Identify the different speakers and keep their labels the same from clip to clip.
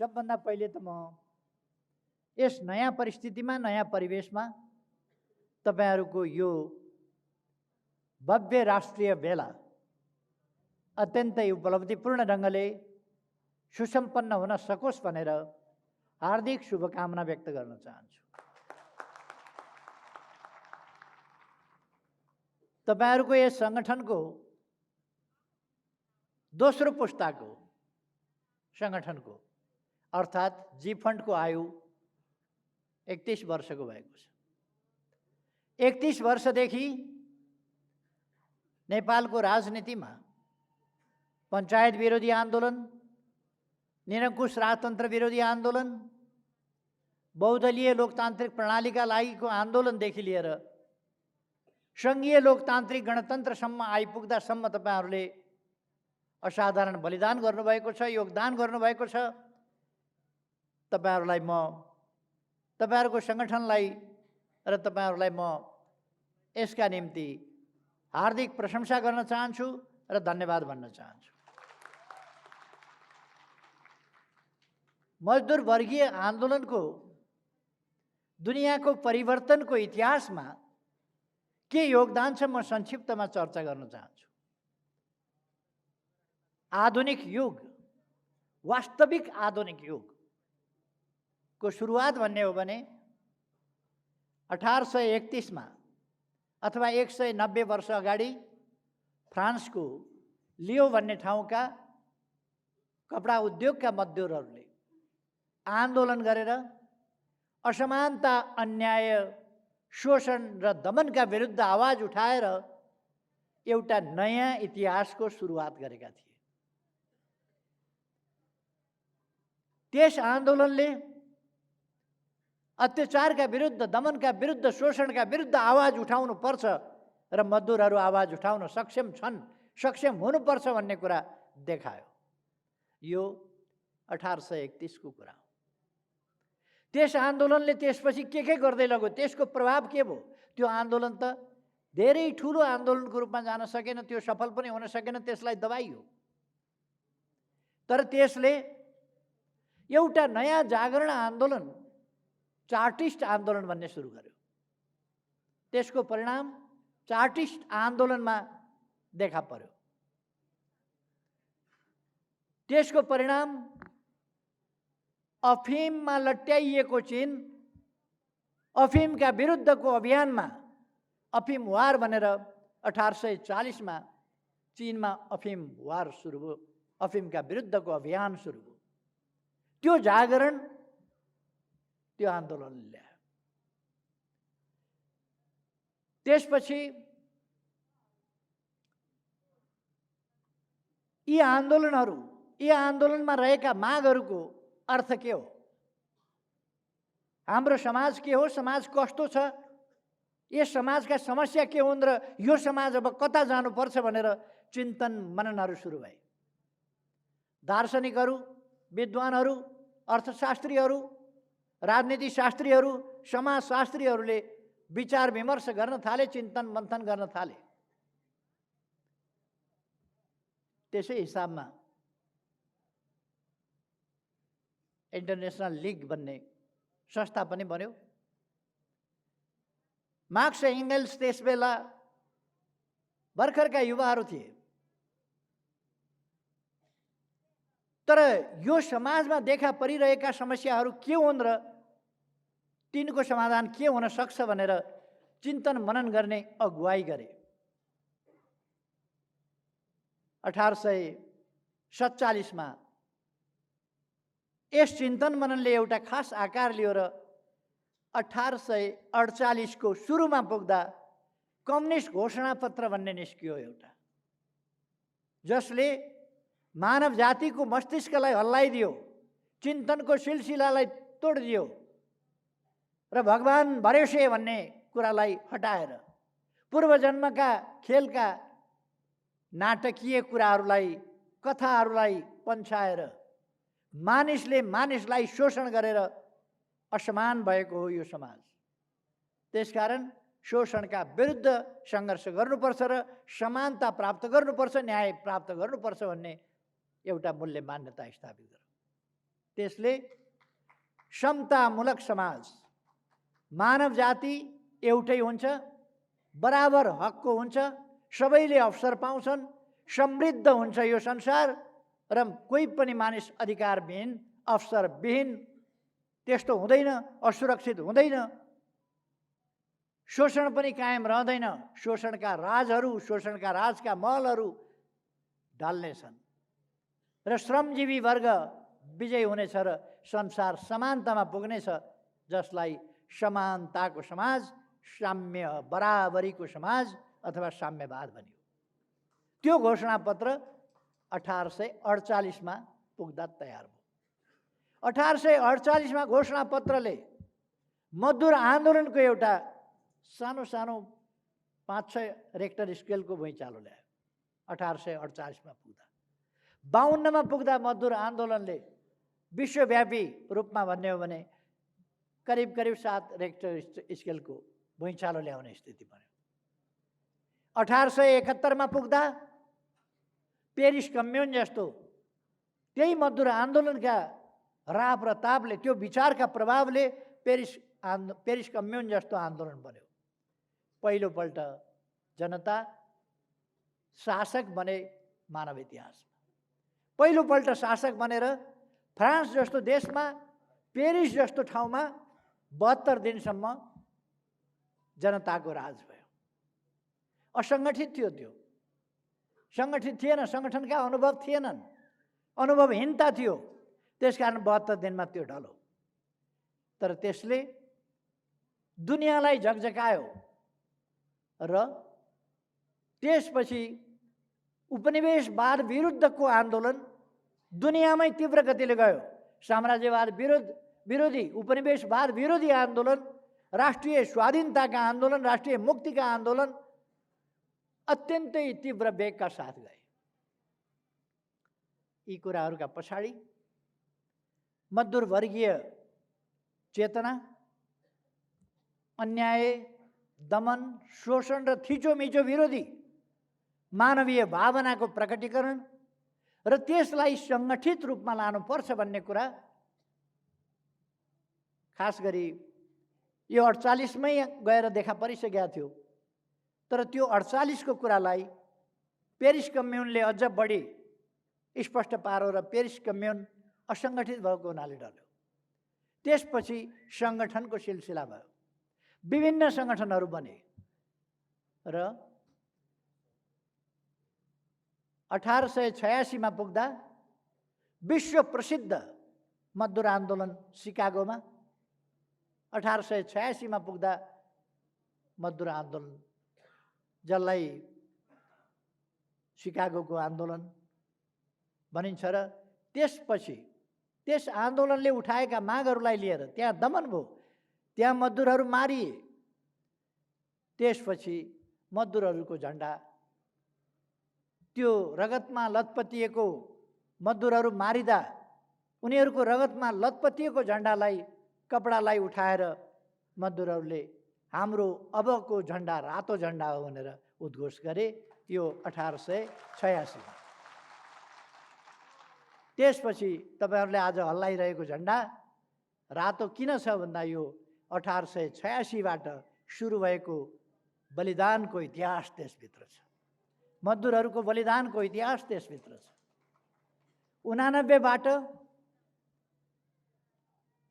Speaker 1: सबभन्दा पहिले त म यस नयाँ परिस्थितिमा, नयाँ परिवेशमा तपाईहरुको यो भव्य राष्ट्रिय बेला अत्यन्तै उपलब्धिपूर्ण ढङ्गले सुसम्पन्न हुन सकोस् भनेर हार्दिक शुभकामना व्यक्त गर्न चाहन्छु। तपाईहरुको यस संगठनको दोस्रो पुस्ताको संगठनको अर्थात् जी फन्डको आयु 31 वर्षको भएको छ। 31 वर्षदेखि नेपालको राजनीतिमा पञ्चायत विरोधी आन्दोलन, निरङ्कुश राजतन्त्र विरोधी आन्दोलन, बहुदलीय लोकतान्त्रिक प्रणालीका लागिको आन्दोलनदेखि लिएर सङ्घीय लोकतान्त्रिक गणतन्त्रसम्म आइपुग्दासम्म तपाईहरुले असाधारण बलिदान गर्नुभएको छ, योगदान गर्नुभएको छ। तपाईहरुलाई म, तपाईहरुको संगठनलाई र तपाईहरुलाई म यसका निम्ति हार्दिक प्रशंसा गर्न चाहन्छु र धन्यवाद भन्न चाहन्छु। मजदुर वर्गीय आन्दोलनको दुनियाँको परिवर्तनको इतिहासमा के योगदान छ म संक्षिप्तमा चर्चा गर्न चाहन्छु। आधुनिक युग, वास्तविक आधुनिक युग को सुरुवात भन्ने हो भने 1831 मा अथवा 190 वर्ष अगाडि फ्रान्सको लियो भन्ने ठाउँका कपडा उद्योगका मजदुरहरूले आन्दोलन गरेर असमानता, अन्याय, शोषण र दमनका विरुद्ध आवाज उठाएर एउटा नयाँ इतिहासको सुरुवात गरेका थिए। त्यस आन्दोलनले अत्याचारका विरुद्ध, दमनका विरुद्ध, शोषणका विरुद्ध आवाज उठाउनु पर्छ र मजदुरहरू आवाज उठाउन सक्षम छन्, सक्षम हुनुपर्छ भन्ने कुरा देखायो। यो 1831 को कुरा हो। त्यस आन्दोलनले त्यसपछि के गर्दै लग्यो, त्यसको प्रभाव के भयो? त्यो आन्दोलन त धेरै ठुलो आन्दोलनको रूपमा जान सकेन, त्यो सफल पनि हुन सकेन, त्यसलाई दबाइयो। तर त्यसले एउटा नयाँ जागरण आन्दोलन, चार्टिस्ट आन्दोलन भन्ने सुरु गर्यो। त्यसको परिणाम चार्टिस्ट आन्दोलनमा देखा पर्यो। त्यसको परिणाम अफिममा लट्याइएको चीन, अफिमका विरुद्धको अभियानमा, अफिम वार भनेर 1840 मा चीनमा अफिम वार सुरु भयो, अफिमका विरुद्धको अभियान सुरु भयो। त्यो जागरण, त्यो आन्दोलनले ल्यायो। त्यसपछि यी आन्दोलनहरू, यी आन्दोलनमा रहेका मागहरूको अर्थ के हो? हाम्रो समाज के हो? समाज कस्तो छ? यस समाजका समस्या के हुन् र यो समाज अब कता जानुपर्छ भनेर चिन्तन मननहरू सुरु भए। दार्शनिकहरू, विद्वानहरू, अर्थशास्त्रीहरू, राजनीति शास्त्रीहरू, समाजशास्त्रीहरूले विचार विमर्श गर्न थाले, चिन्तन मन्थन गर्न थाले। त्यसै हिसाबमा इन्टरनेसनल लिग भन्ने संस्था पनि बन्यो। मार्क्स एङ्गल्स त्यसबेला भर्खरका युवाहरू थिए। तर यो समाजमा देखा परिरहेका समस्याहरू के हुन् र तिनको समाधान के हुन सक्छ भनेर चिन्तन मनन गर्ने अगुवाई गरे। 1847 मा यस चिन्तन मननले एउटा खास आकार लियो र 1848 को सुरुमा पुग्दा कम्युनिस्ट घोषणापत्र भन्ने निस्कियो एउटा, जसले मानव जातिको मस्तिष्कलाई हल्लाइदियो, चिन्तनको सिलसिलालाई तोडिदियो र भगवान भरोसे भन्ने कुरालाई हटाएर पूर्वजन्मका खेलका नाटकीय कुराहरूलाई, कथाहरूलाई पन्छाएर मानिसले मानिसलाई शोषण गरेर असमान भएको हो यो समाज। त्यसकारण शोषणका विरुद्ध सङ्घर्ष गर्नुपर्छ र समानता प्राप्त गर्नुपर्छ, न्याय प्राप्त गर्नुपर्छ भन्ने एउटा मूल्य मान्यता स्थापित गर्यो। त्यसले समतामूलक समाज, मानव जाति एउटै हुन्छ, बराबर हकको हुन्छ, सबैले अवसर पाउँछन्, समृद्ध हुन्छ यो संसार र कोही पनि मानिस अधिकारविहीन, अवसरविहीन त्यस्तो हुँदैन, असुरक्षित हुँदैन, शोषण पनि कायम रहँदैन, शोषणका राजहरू, शोषणका राजका महलहरू ढल्नेछन् र श्रमजीवी वर्ग विजयी हुनेछ र संसार समानतामा पुग्नेछ, जसलाई समानताको समाज, साम्य बराबरीको समाज अथवा साम्यवाद भनियो। त्यो घोषणापत्र 1848 मा पुग्दा तयार भयो। 1848 मा घोषणापत्रले मजदुर आन्दोलनको एउटा सानो सानो 5-6 रेक्टर स्केलको भुइँचालो ल्यायो 1848 मा पुग्दा। 52 मा पुग्दा मजदुर आन्दोलनले विश्वव्यापी रूपमा भन्ने हो भने करिब 7 रेक्टर स्केलको भुइँचालो ल्याउने स्थिति बन्यो। 1871 मा पुग्दा पेरिस कम्युन जस्तो त्यही मजदुर आन्दोलनका राप र तापले, त्यो विचारका प्रभावले पेरिस कम्युन जस्तो आन्दोलन बन्यो। पहिलोपल्ट जनता शासक बने मानव इतिहासमा। पहिलोपल्ट शासक बनेर फ्रान्स जस्तो देशमा, पेरिस जस्तो ठाउँमा 72 दिनसम्म जनताको राज भयो। असङ्गठित थियो त्यो, सङ्गठित थिएन, सङ्गठनका अनुभव थिएनन्, अनुभवहीनता थियो, त्यसकारण 72 दिनमा त्यो ढल्यो। तर त्यसले दुनियाँलाई झकझकायो र त्यसपछि उपनिवेशवाद विरुद्धको आन्दोलन दुनियाँमै तीव्र गतिले गयो। साम्राज्यवाद विरोधी, उपनिवेशवाद विरोधी आन्दोलन, राष्ट्रिय स्वाधीनताका आन्दोलन, राष्ट्रिय मुक्तिका आन्दोलन अत्यन्तै तीव्र वेगका साथ गए। यी कुराहरूका पछाडि मजदुर वर्गीय चेतना, अन्याय, दमन, शोषण र थिचोमिचो विरोधी मानवीय भावनाको प्रकटीकरण र त्यसलाई सङ्गठित रूपमा लानुपर्छ भन्ने कुरा, खास गरी यो 48 मै गएर देखा परिसकेका थियो। तर त्यो 48 को कुरालाई पेरिस कम्युनले अझ बढी स्पष्ट पारो र पेरिस कम्युन असङ्गठित भएको हुनाले डल्यो। त्यसपछि सङ्गठनको सिलसिला भयो, विभिन्न सङ्गठनहरू बने र 1886 मा पुग्दा विश्व प्रसिद्ध मजदुर आन्दोलन सिकागोमा, 1886 मा पुग्दा मजदुर आन्दोलन, जसलाई सिकागोको आन्दोलन भनिन्छ, र त्यसपछि त्यस आन्दोलनले उठाएका मागहरूलाई लिएर त्यहाँ दमन भयो, त्यहाँ मजदुरहरू मारिए। त्यसपछि मजदुरहरूको झन्डा, त्यो रगतमा लतपतिएको मजदुरहरू मारिदा उनीहरूको रगतमा लतपतिएको झन्डालाई, कपडालाई उठाएर मजदुरहरूले हाम्रो अबको झन्डा रातो झन्डा हो भनेर उद्घोष गरे। यो 1886 मा। त्यसपछि तपाईहरुले आज हल्लाइरहेको झन्डा रातो किन छ भन्दा यो 1886 बाट सुरु भएको बलिदानको इतिहास त्यसभित्र छ। मजदुरहरूको बलिदानको इतिहास त्यसभित्र छ। 89 बाट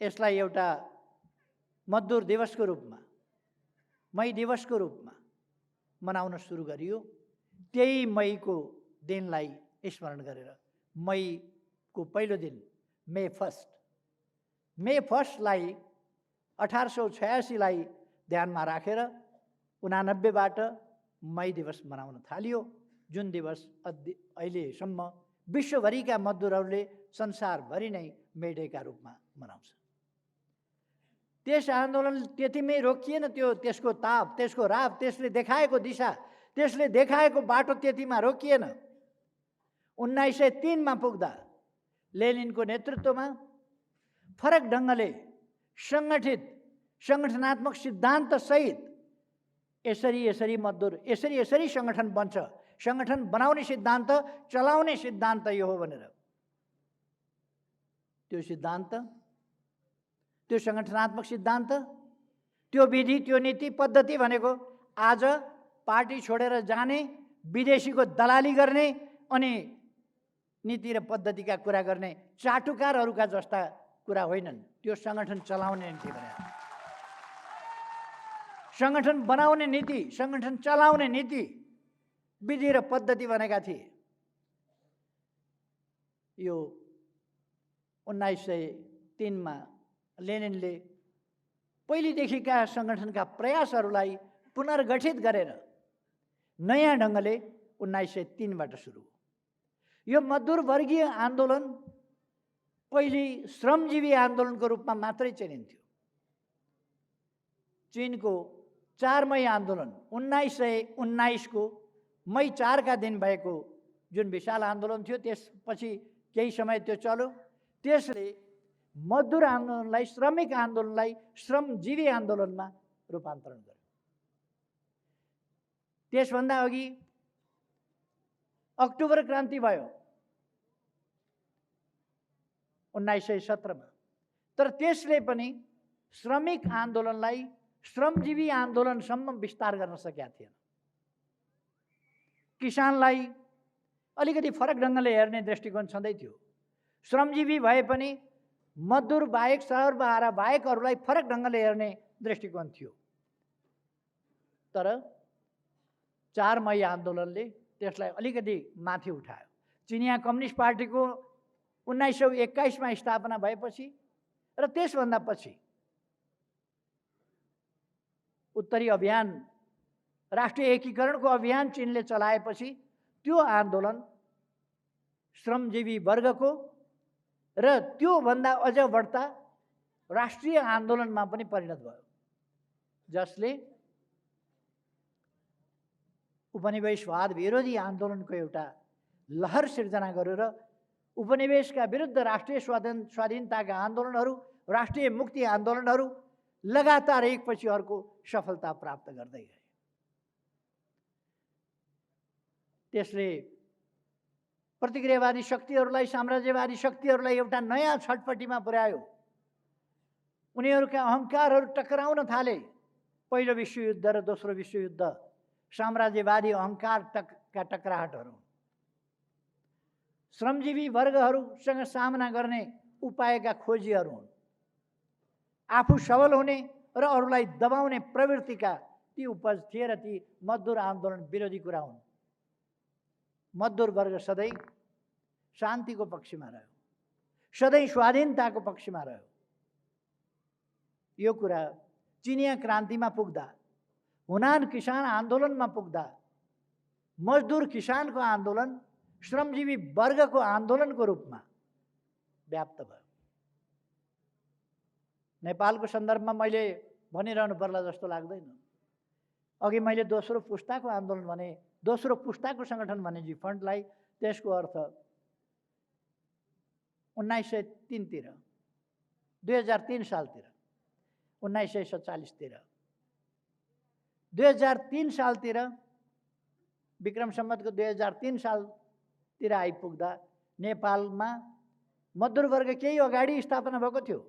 Speaker 1: यसलाई एउटा मजदुर दिवसको रूपमा, मई दिवसको रूपमा मनाउन सुरु गरियो। त्यही मईको दिनलाई स्मरण गरेर मईको पहिलो दिन मे फर्स्टलाई 1886 लाई ध्यानमा राखेर 89 बाट मई दिवस मनाउन थालियो, जुन दिवस अहिलेसम्म विश्वभरिका मजदुरहरूले संसारभरि नै मे डेका रूपमा मनाउँछ। त्यस आन्दोलन त्यतिमै रोकिएन, त्यसको ताप, त्यसको राप, त्यसले देखाएको दिशा, त्यसले देखाएको बाटो त्यतिमा रोकिएन। 1903 मा पुग्दा लेनिनको नेतृत्वमा फरक ढङ्गले सङ्गठनात्मक सिद्धान्त सहित यसरी मजदुर यसरी सङ्गठन बन्छ, सङ्गठन बनाउने सिद्धान्त, चलाउने सिद्धान्त यो हो भनेर त्यो सिद्धान्त, त्यो सङ्गठनात्मक सिद्धान्त, त्यो विधि, त्यो नीति पद्धति भनेको आज पार्टी छोडेर जाने, विदेशीको दलाली गर्ने अनि नीति र पद्धतिका कुरा गर्ने चाटुकारहरूका जस्ता कुरा होइनन्। त्यो सङ्गठन चलाउने नीति भने, सङ्गठन बनाउने नीति, सङ्गठन चलाउने नीति, विधि र पद्धति भनेका थिए। यो 1903 मा लेनिनले पहिलेदेखिका सङ्गठनका प्रयासहरूलाई पुनर्गठित गरेर नयाँ ढङ्गले 1903 बाट सुरु। यो मजदुर वर्गीय आन्दोलन पहिले श्रमजीवी आन्दोलनको रूपमा मात्रै चिनिन्थ्यो। चीनको 4 मई आन्दोलन 1919 को मई 4 का दिन भएको जुन विशाल आन्दोलन थियो, त्यसपछि केही समय त्यो चल्यो। त्यसले मजदुर आन्दोलनलाई, श्रमिक आन्दोलनलाई श्रमजीवी आन्दोलनमा रूपान्तरण गर्यो। त्यसभन्दा अघि अक्टोबर क्रान्ति भयो 1917 मा, तर त्यसले पनि श्रमिक आन्दोलनलाई श्रमजीवी आन्दोलनसम्म विस्तार गर्न सकेका थिएन। किसानलाई अलिकति फरक ढङ्गले हेर्ने दृष्टिकोण छँदै थियो। श्रमजीवी भए पनि मजदुर बाहेक, सर्वहारा बाहेकहरूलाई फरक ढङ्गले हेर्ने दृष्टिकोण थियो। तर 4 मई आन्दोलनले त्यसलाई अलिकति माथि उठायो। चिनिया कम्युनिस्ट पार्टीको 1921 मा स्थापना भएपछि र त्यसभन्दा पछि उत्तरी अभियान, राष्ट्रिय एकीकरणको अभियान चीनले चलाएपछि त्यो आन्दोलन श्रमजीवी वर्गको र त्योभन्दा अझ बढ्ता राष्ट्रिय आन्दोलनमा पनि परिणत भयो, जसले उपनिवेशवाद विरोधी आन्दोलनको एउटा लहर सिर्जना गरेर उपनिवेशका विरुद्ध राष्ट्रिय स्वाधीनताका आन्दोलनहरू, राष्ट्रिय मुक्ति आन्दोलनहरू लगातार एकपछि अर्को सफलता प्राप्त गर्दै गए। त्यसले प्रतिक्रियावादी शक्तिहरूलाई, साम्राज्यवादी शक्तिहरूलाई एउटा नयाँ छटपटीमा पुर्यायो। उनीहरूका अहङ्कारहरू टकराउन थाले। पहिलो विश्वयुद्ध र दोस्रो विश्वयुद्ध साम्राज्यवादी अहङ्कारका टकराहटहरू। श्रमजीवी वर्गहरूसँग सामना गर्ने उपायका खोजीहरू हुन्। आफू सबल हुने र अरूलाई दबाउने प्रवृत्तिका ती उपज थिए र ती मजदुर आन्दोलन विरोधी कुरा हुन्। मजदुर वर्ग सधैँ शान्तिको पक्षमा रह्यो, सधैँ स्वाधीनताको पक्षमा रह्यो। यो कुरा चिनिया क्रान्तिमा पुग्दा, हुनान किसान आन्दोलनमा पुग्दा, मजदुर किसानको आन्दोलन श्रमजीवी वर्गको आन्दोलनको रूपमा व्याप्त भयो। नेपालको सन्दर्भमा मैले भनिरहनु पर्ला जस्तो लाग्दैन। अघि मैले दोस्रो पुस्ताको आन्दोलन भने, दोस्रो पुस्ताको सङ्गठन भने जी फन्डलाई, त्यसको अर्थ 1903 तिर, 2003 सालतिर, 1947 तिर, 2003 सालतिर, विक्रम सम्वतको 2003 सालतिर आइपुग्दा नेपालमा मजदुर वर्ग केही अगाडि स्थापना भएको थियो।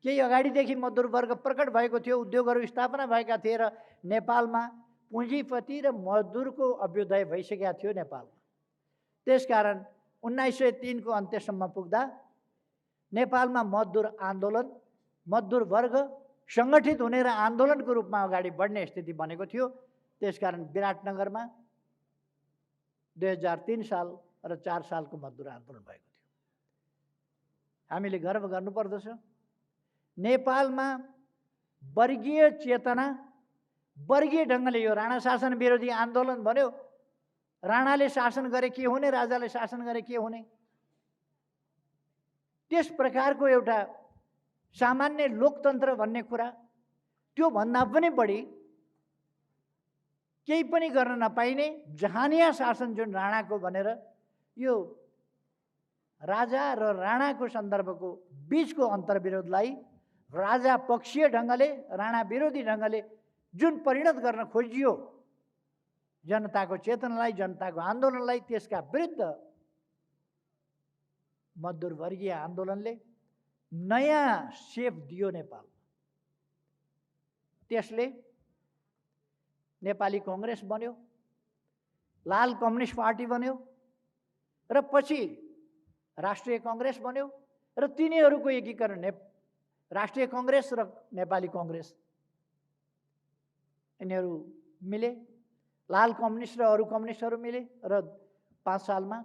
Speaker 1: केही अगाडिदेखि मजदुर वर्ग प्रकट भएको थियो, उद्योगहरू स्थापना भएका थिए र नेपालमा पुँजीपति र मजदुरको अभ्युदय भइसकेका थियो नेपालमा। त्यसकारण 1903 को अन्त्यसम्म पुग्दा नेपालमा मजदुर आन्दोलन, मजदुर वर्ग सङ्गठित हुने र आन्दोलनको रूपमा अगाडि बढ्ने स्थिति बनेको थियो। त्यसकारण विराटनगरमा 2003 साल र 4 सालको मजदुर आन्दोलन भएको थियो। हामीले गर्व गर्नुपर्दछ। नेपालमा वर्गीय चेतना, वर्गीय ढङ्गले, यो राणा शासन विरोधी आन्दोलन भन्यो, राणाले शासन गरे के हुने, राजाले शासन गरे के हुने, त्यस प्रकारको एउटा सामान्य लोकतन्त्र भन्ने कुरा, त्यो भन्दा पनि बढी केही पनि गर्न नपाइने जहानिया शासन जुन राणाको भनेर, यो राजा र राणाको सन्दर्भको बीचको अन्तर्विरोधलाई राजा पक्षीय ढङ्गले, राणा विरोधी ढङ्गले जुन परिणत गर्न खोजियो जनताको चेतनालाई, जनताको आन्दोलनलाई, त्यसका विरुद्ध मजदुर वर्गीय आन्दोलनले नयाँ सेप दियो नेपाल। त्यसले नेपाली कांग्रेस बन्यो, लाल कम्युनिस्ट पार्टी बन्यो र पछि राष्ट्रिय कांग्रेस बन्यो र तिनीहरूको एकीकरण राष्ट्रिय कांग्रेस र नेपाली कांग्रेस यिनीहरू मिले, लाल कम्युनिस्ट र अरू कम्युनिस्टहरू मिले र 5 सालमा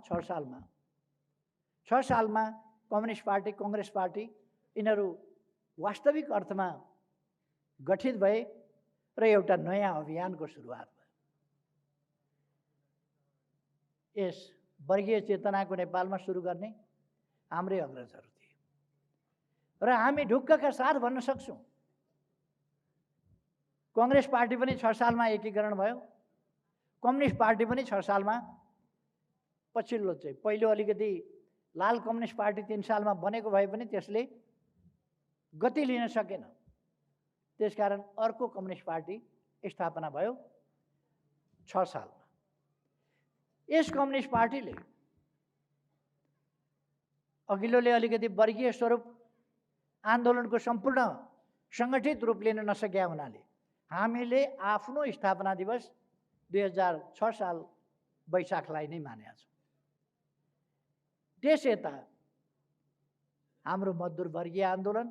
Speaker 1: 6 सालमा कम्युनिस्ट पार्टी कांग्रेस पार्टी यिनीहरू वास्तविक अर्थमा गठित भए र एउटा नयाँ अभियानको सुरुवात भयो। यस वर्गीय चेतनाको नेपालमा सुरु गर्ने हाम्रै अग्रजहरू थिए र हामी ढुक्कका साथ भन्न सक्छौँ कांग्रेस पार्टी पनि 6 सालमा एकीकरण भयो, कम्युनिस्ट पार्टी पनि 6 सालमा, पछिल्लो चाहिँ पहिलो अलिकति लाल कम्युनिस्ट पार्टी 3 सालमा बनेको भए पनि त्यसले गति लिन सकेन। त्यसकारण अर्को कम्युनिस्ट पार्टी स्थापना भयो 6 सालमा। यस कम्युनिस्ट पार्टीले अघिल्लोले अलिकति वर्गीय स्वरूप आन्दोलनको सम्पूर्ण सङ्गठित रूप लिन नसकेका हुनाले हामीले आफ्नो स्थापना दिवस 2006 साल वैशाखलाई नै मानेका छौँ। त्यस यता हाम्रो मजदुर वर्गीय आन्दोलन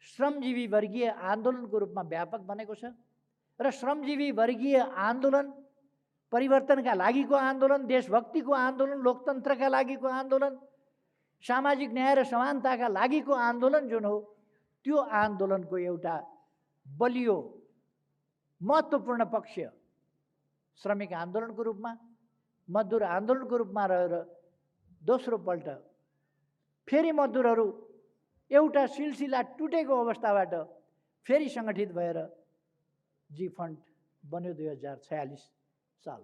Speaker 1: श्रमजीवी वर्गीय आन्दोलनको रूपमा व्यापक बनेको छ र श्रमजीवी वर्गीय आन्दोलन परिवर्तनका लागिको आन्दोलन, देशभक्तिको आन्दोलन, लोकतन्त्रका लागिको आन्दोलन, सामाजिक न्याय र समानताका लागिको आन्दोलन जुन हो त्यो आन्दोलनको एउटा बलियो महत्त्वपूर्ण पक्ष श्रमिक आन्दोलनको रूपमा, मजदुर आन्दोलनको रूपमा रहेर दोस्रो पल्ट फेरि मजदुरहरू एउटा सिलसिला टुटेको अवस्थाबाट फेरि सङ्गठित भएर जी फन्ड बन्यो 2046 साल।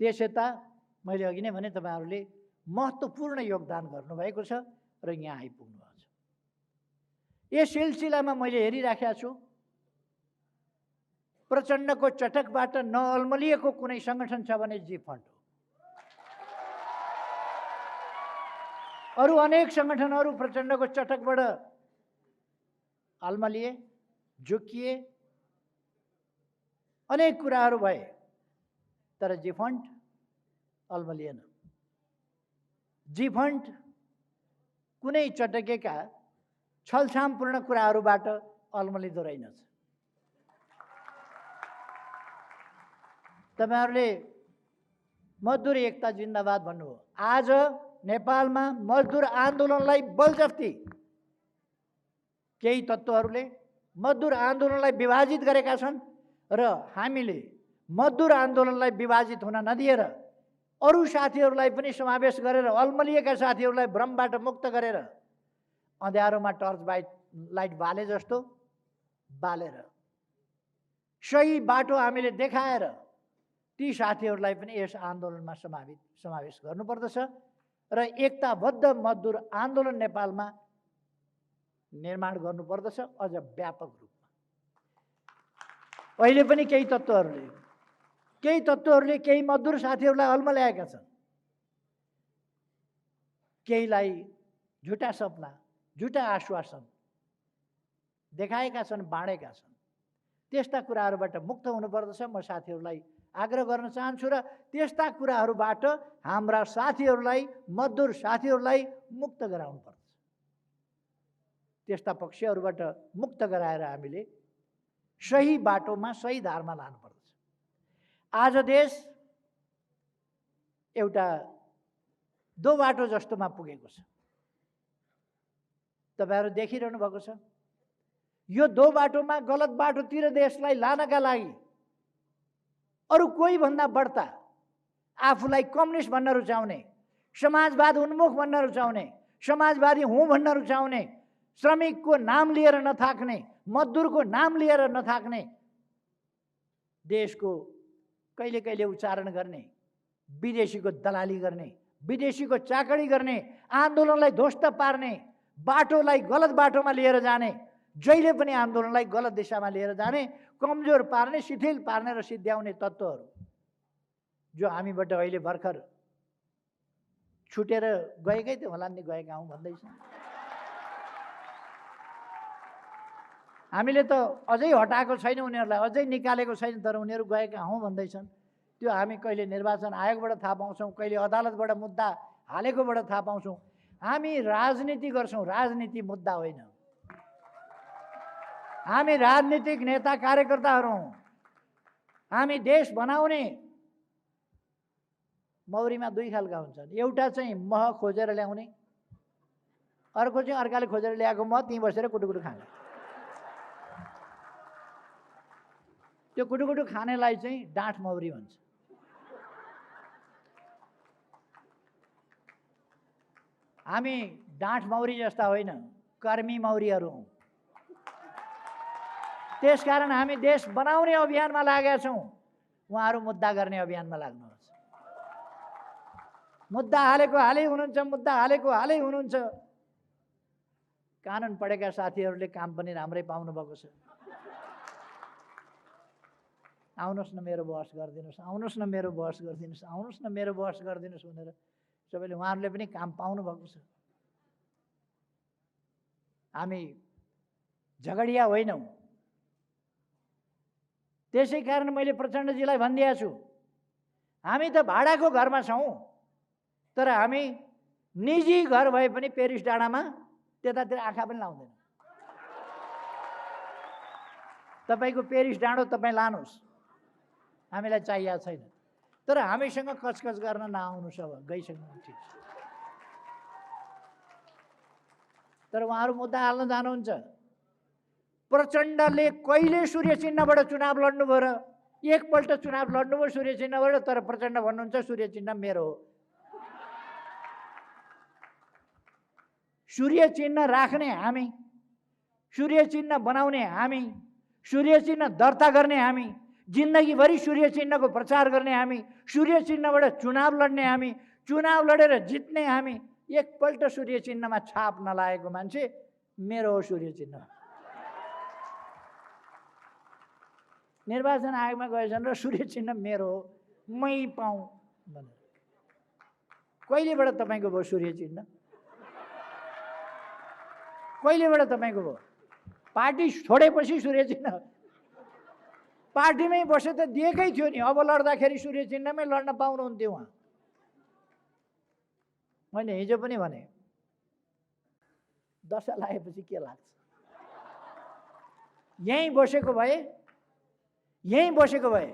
Speaker 1: त्यस यता मैले अघि नै भने तपाईँहरूले महत्त्वपूर्ण योगदान गर्नुभएको छ र यहाँ आइपुग्नु भएको छ। यस सिलसिलामा मैले हेरिराखेको छु प्रचण्डको चटकबाट नअल्मलिएको कुनै सङ्गठन छ भने जी फन्ड हो। अरू अनेक सङ्गठनहरू प्रचण्डको चटकबाट अल्मलिए, झुक्किए, अनेक कुराहरू भए, तर जी फन्ड अल्मलिएन। जी फन्ड कुनै चटकेका छलछामपूर्ण कुराहरूबाट अल्मलिँदो रहेनछ। तपाईँहरूले मजदुर एकता जिन्दाबाद भन्नुभयो। आज नेपालमा मजदुर आन्दोलनलाई बलजफ्ती केही तत्त्वहरूले मजदुर आन्दोलनलाई विभाजित गरेका छन् र हामीले मजदुर आन्दोलनलाई विभाजित हुन नदिएर अरू साथीहरूलाई पनि समावेश गरेर अल्मलिएका साथीहरूलाई भ्रमबाट मुक्त गरेर अँध्यारोमा टर्च लाइट बाले जस्तो बालेर सही बाटो हामीले देखाएर ती साथीहरूलाई पनि यस आन्दोलनमा समावेश गर्नुपर्दछ र एकताबद्ध मजदुर आन्दोलन नेपालमा निर्माण गर्नुपर्दछ अझ व्यापक रूपमा। अहिले पनि केही तत्त्वहरूले केही मजदुर साथीहरूलाई अल्मल्याएका छन्, केहीलाई झुटा सपना, झुटा आश्वासन देखाएका छन्, बाँडेका छन्। त्यस्ता कुराहरूबाट मुक्त हुनुपर्दछ। म साथीहरूलाई आग्रह गर्न चाहन्छु र त्यस्ता कुराहरूबाट हाम्रा साथीहरूलाई, मजदुर साथीहरूलाई मुक्त गराउनुपर्छ। त्यस्ता पक्षहरूबाट मुक्त गराएर हामीले सही बाटोमा, सही धारमा लानुपर्दछ। आज देश एउटा दो बाटो जस्तोमा पुगेको छ। तपाईँहरू देखिरहनु भएको छ। यो दो बाटोमा गलत बाटोतिर देशलाई लानका लागि अरू कोही भन्दा बढ्ता आफूलाई कम्युनिस्ट भन्न रुचाउने, समाजवाद उन्मुख भन्न रुचाउने, समाजवादी हुँ भन्न रुचाउने, श्रमिकको नाम लिएर नथाक्ने, मजदुरको नाम लिएर नथाक्ने, देशको कहिले कहिले उच्चारण गर्ने, विदेशीको दलाली गर्ने, विदेशीको चाकडी गर्ने, आन्दोलनलाई ध्वस्त पार्ने, बाटोलाई गलत बाटोमा लिएर जाने, जहिले पनि आन्दोलनलाई गलत दिशामा लिएर जाने, कमजोर पार्ने, शिथिल पार्ने र सिद्ध्याउने तत्त्वहरू जो हामीबाट अहिले भर्खर छुटेर गएकै थियो होला नि गएका हौँ भन्दैछ। हामीले त अझै हटाएको छैन उनीहरूलाई, अझै निकालेको छैन, तर उनीहरू गएका हौँ भन्दैछन्। त्यो हामी कहिले निर्वाचन आयोगबाट थाहा पाउँछौँ, कहिले अदालतबाट मुद्दा हालेकोबाट थाहा पाउँछौँ। हामी राजनीति गर्छौँ, राजनीति मुद्दा होइन। हामी राजनीतिक नेता कार्यकर्ताहरू हौँ। हामी देश बनाउने। मौरीमा दुई खालका हुन्छन्, एउटा चाहिँ मह खोजेर ल्याउने, अर्को चाहिँ अर्काले खोजेर ल्याएको मह त्यहीँ बसेर कुटुकुटु खाने। त्यो कुटुकुटु खानेलाई चाहिँ डाँठ मौरी भन्छ। हामी डाँठ मौरी जस्ता होइन, कर्मी मौरीहरू हौँ। त्यसकारण हामी देश बनाउने अभियानमा लागेका छौँ। उहाँहरू मुद्दा गर्ने अभियानमा लाग्नुहुन्छ। मुद्दा हालेको हालै हुनुहुन्छ, मुद्दा हालेको हालै हुनुहुन्छ। कानुन पढेका साथीहरूले काम पनि राम्रै पाउनुभएको छ। आउनुहोस् न मेरो बहस गरिदिनुहोस्, आउनुहोस् न मेरो बहस गरिदिनुहोस्, आउनुहोस् न मेरो बहस गरिदिनुहोस् भनेर सबैले उहाँहरूले पनि काम पाउनुभएको छ। हामी झगडिया होइनौँ। त्यसै कारण मैले प्रचण्डजीलाई भनिदिएको छु, हामी त भाडाको घरमा छौँ, तर हामी निजी घर भए पनि पेरिस डाँडामा त्यतातिर आँखा पनि लाउँदैन। तपाईँको पेरिस डाँडो तपाईँ लानुहोस्, हामीलाई चाहिएको छैन, तर हामीसँग कचकच गर्न नआउनुहोस्। अब गइसक्नु ठिक छ। तर उहाँहरू मुद्दा हाल्न जानुहुन्छ। प्रचण्डले कहिले सूर्य चिन्हबाट चुनाव लड्नुभयो र? एकपल्ट चुनाव लड्नुभयो सूर्य चिन्हबाट, तर प्रचण्ड भन्नुहुन्छ सूर्य चिन्ह मेरो हो। सूर्य चिन्ह राख्ने हामी, सूर्य चिन्ह बनाउने हामी, सूर्य चिन्ह दर्ता गर्ने हामी, जिन्दगीभरि सूर्य चिन्हको प्रचार गर्ने हामी, सूर्य चिन्हबाट चुनाव लड्ने हामी, चुनाव लडेर जित्ने हामी। एकपल्ट सूर्य चिन्हमा छाप नलागेको मान्छे मेरो हो सूर्य चिन्ह। निर्वाचन आयोगमा गएछन् र सूर्य चिन्ह मेरो हो, मै पाऊँ भनेर। कहिलेबाट तपाईँको भयो सूर्य चिन्ह? कहिलेबाट तपाईँको भयो? पार्टी छोडेपछि सूर्य चिन्ह? पार्टीमै बसे त दिएकै थियो नि। अब लड्दाखेरि सूर्य चिन्हमै लड्न पाउनुहुन्थ्यो उहाँ। मैले हिजो पनि भने, दशा लागेपछि के लाग्छ? यहीँ बसेको भए, यहीँ बसेको भए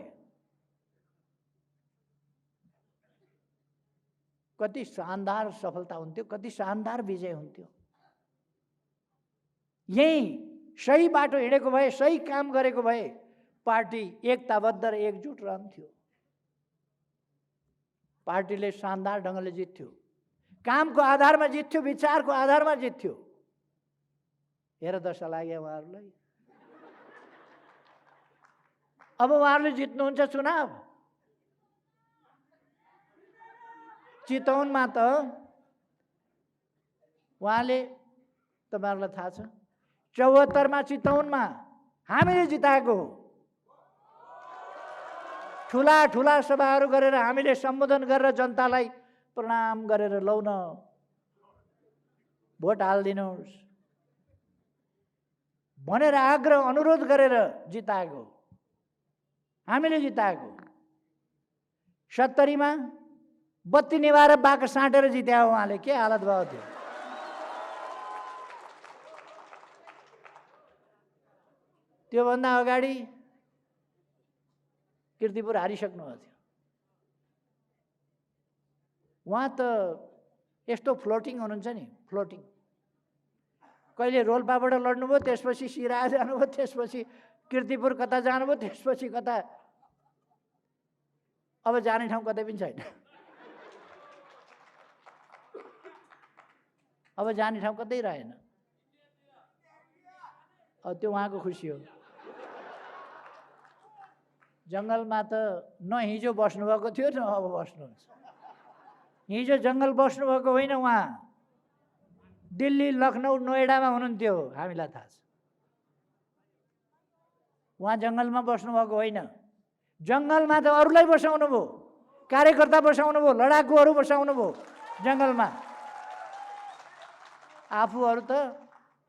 Speaker 1: कति शानदार सफलता हुन्थ्यो, कति शानदार विजय हुन्थ्यो। यहीँ सही बाटो हिँडेको भए, सही काम गरेको भए पार्टी एकताबद्ध र एकजुट रहन्थ्यो। पार्टीले शानदार ढङ्गले जित्थ्यो, कामको आधारमा जित्थ्यो, विचारको आधारमा जित्थ्यो। हेर दशा लाग्यो उहाँहरूलाई। अब उहाँहरूले जित्नुहुन्छ चुनाव। चितवनमा त उहाँले, तपाईँहरूलाई थाहा छ, 74मा चितवनमा हामीले जिताएको हो। ठुला ठुला सभाहरू गरेर हामीले सम्बोधन गरेर जनतालाई प्रणाम गरेर लौ न भोट हालिदिनुहोस् भनेर आग्रह अनुरोध गरेर जिताएको, हामीले जिताएको। 70मा बत्ती निभाएर बाक साँटेर जित्या उहाँले। के हालत भयो थियो? त्योभन्दा अगाडि कीर्तिपुर हारिसक्नु भएको थियो। उहाँ त यस्तो फ्लोटिङ हुनुहुन्छ नि, फ्लोटिङ। कहिले रोल्पाबाट लड्नुभयो, त्यसपछि सिराहा जानुभयो, त्यसपछि कीर्तिपुर कता जानुभयो, त्यसपछि कता। अब जाने ठाउँ कतै पनि छैन। अब जाने ठाउँ कतै रहेन। अब त्यो उहाँको खुसी हो। जङ्गलमा त न हिजो बस्नुभएको थियो, न अब बस्नुहुन्छ। हिजो जङ्गल बस्नुभएको होइन, उहाँ दिल्ली, लखनऊ, नोएडामा हुनुहुन्थ्यो, हामीलाई थाहा छ। उहाँ जङ्गलमा बस्नुभएको होइन। जङ्गलमा त अरूलाई बसाउनु भयो, कार्यकर्ता बसाउनु भयो, लडाकुहरू बसाउनु भयो, जङ्गलमा। आफूहरू त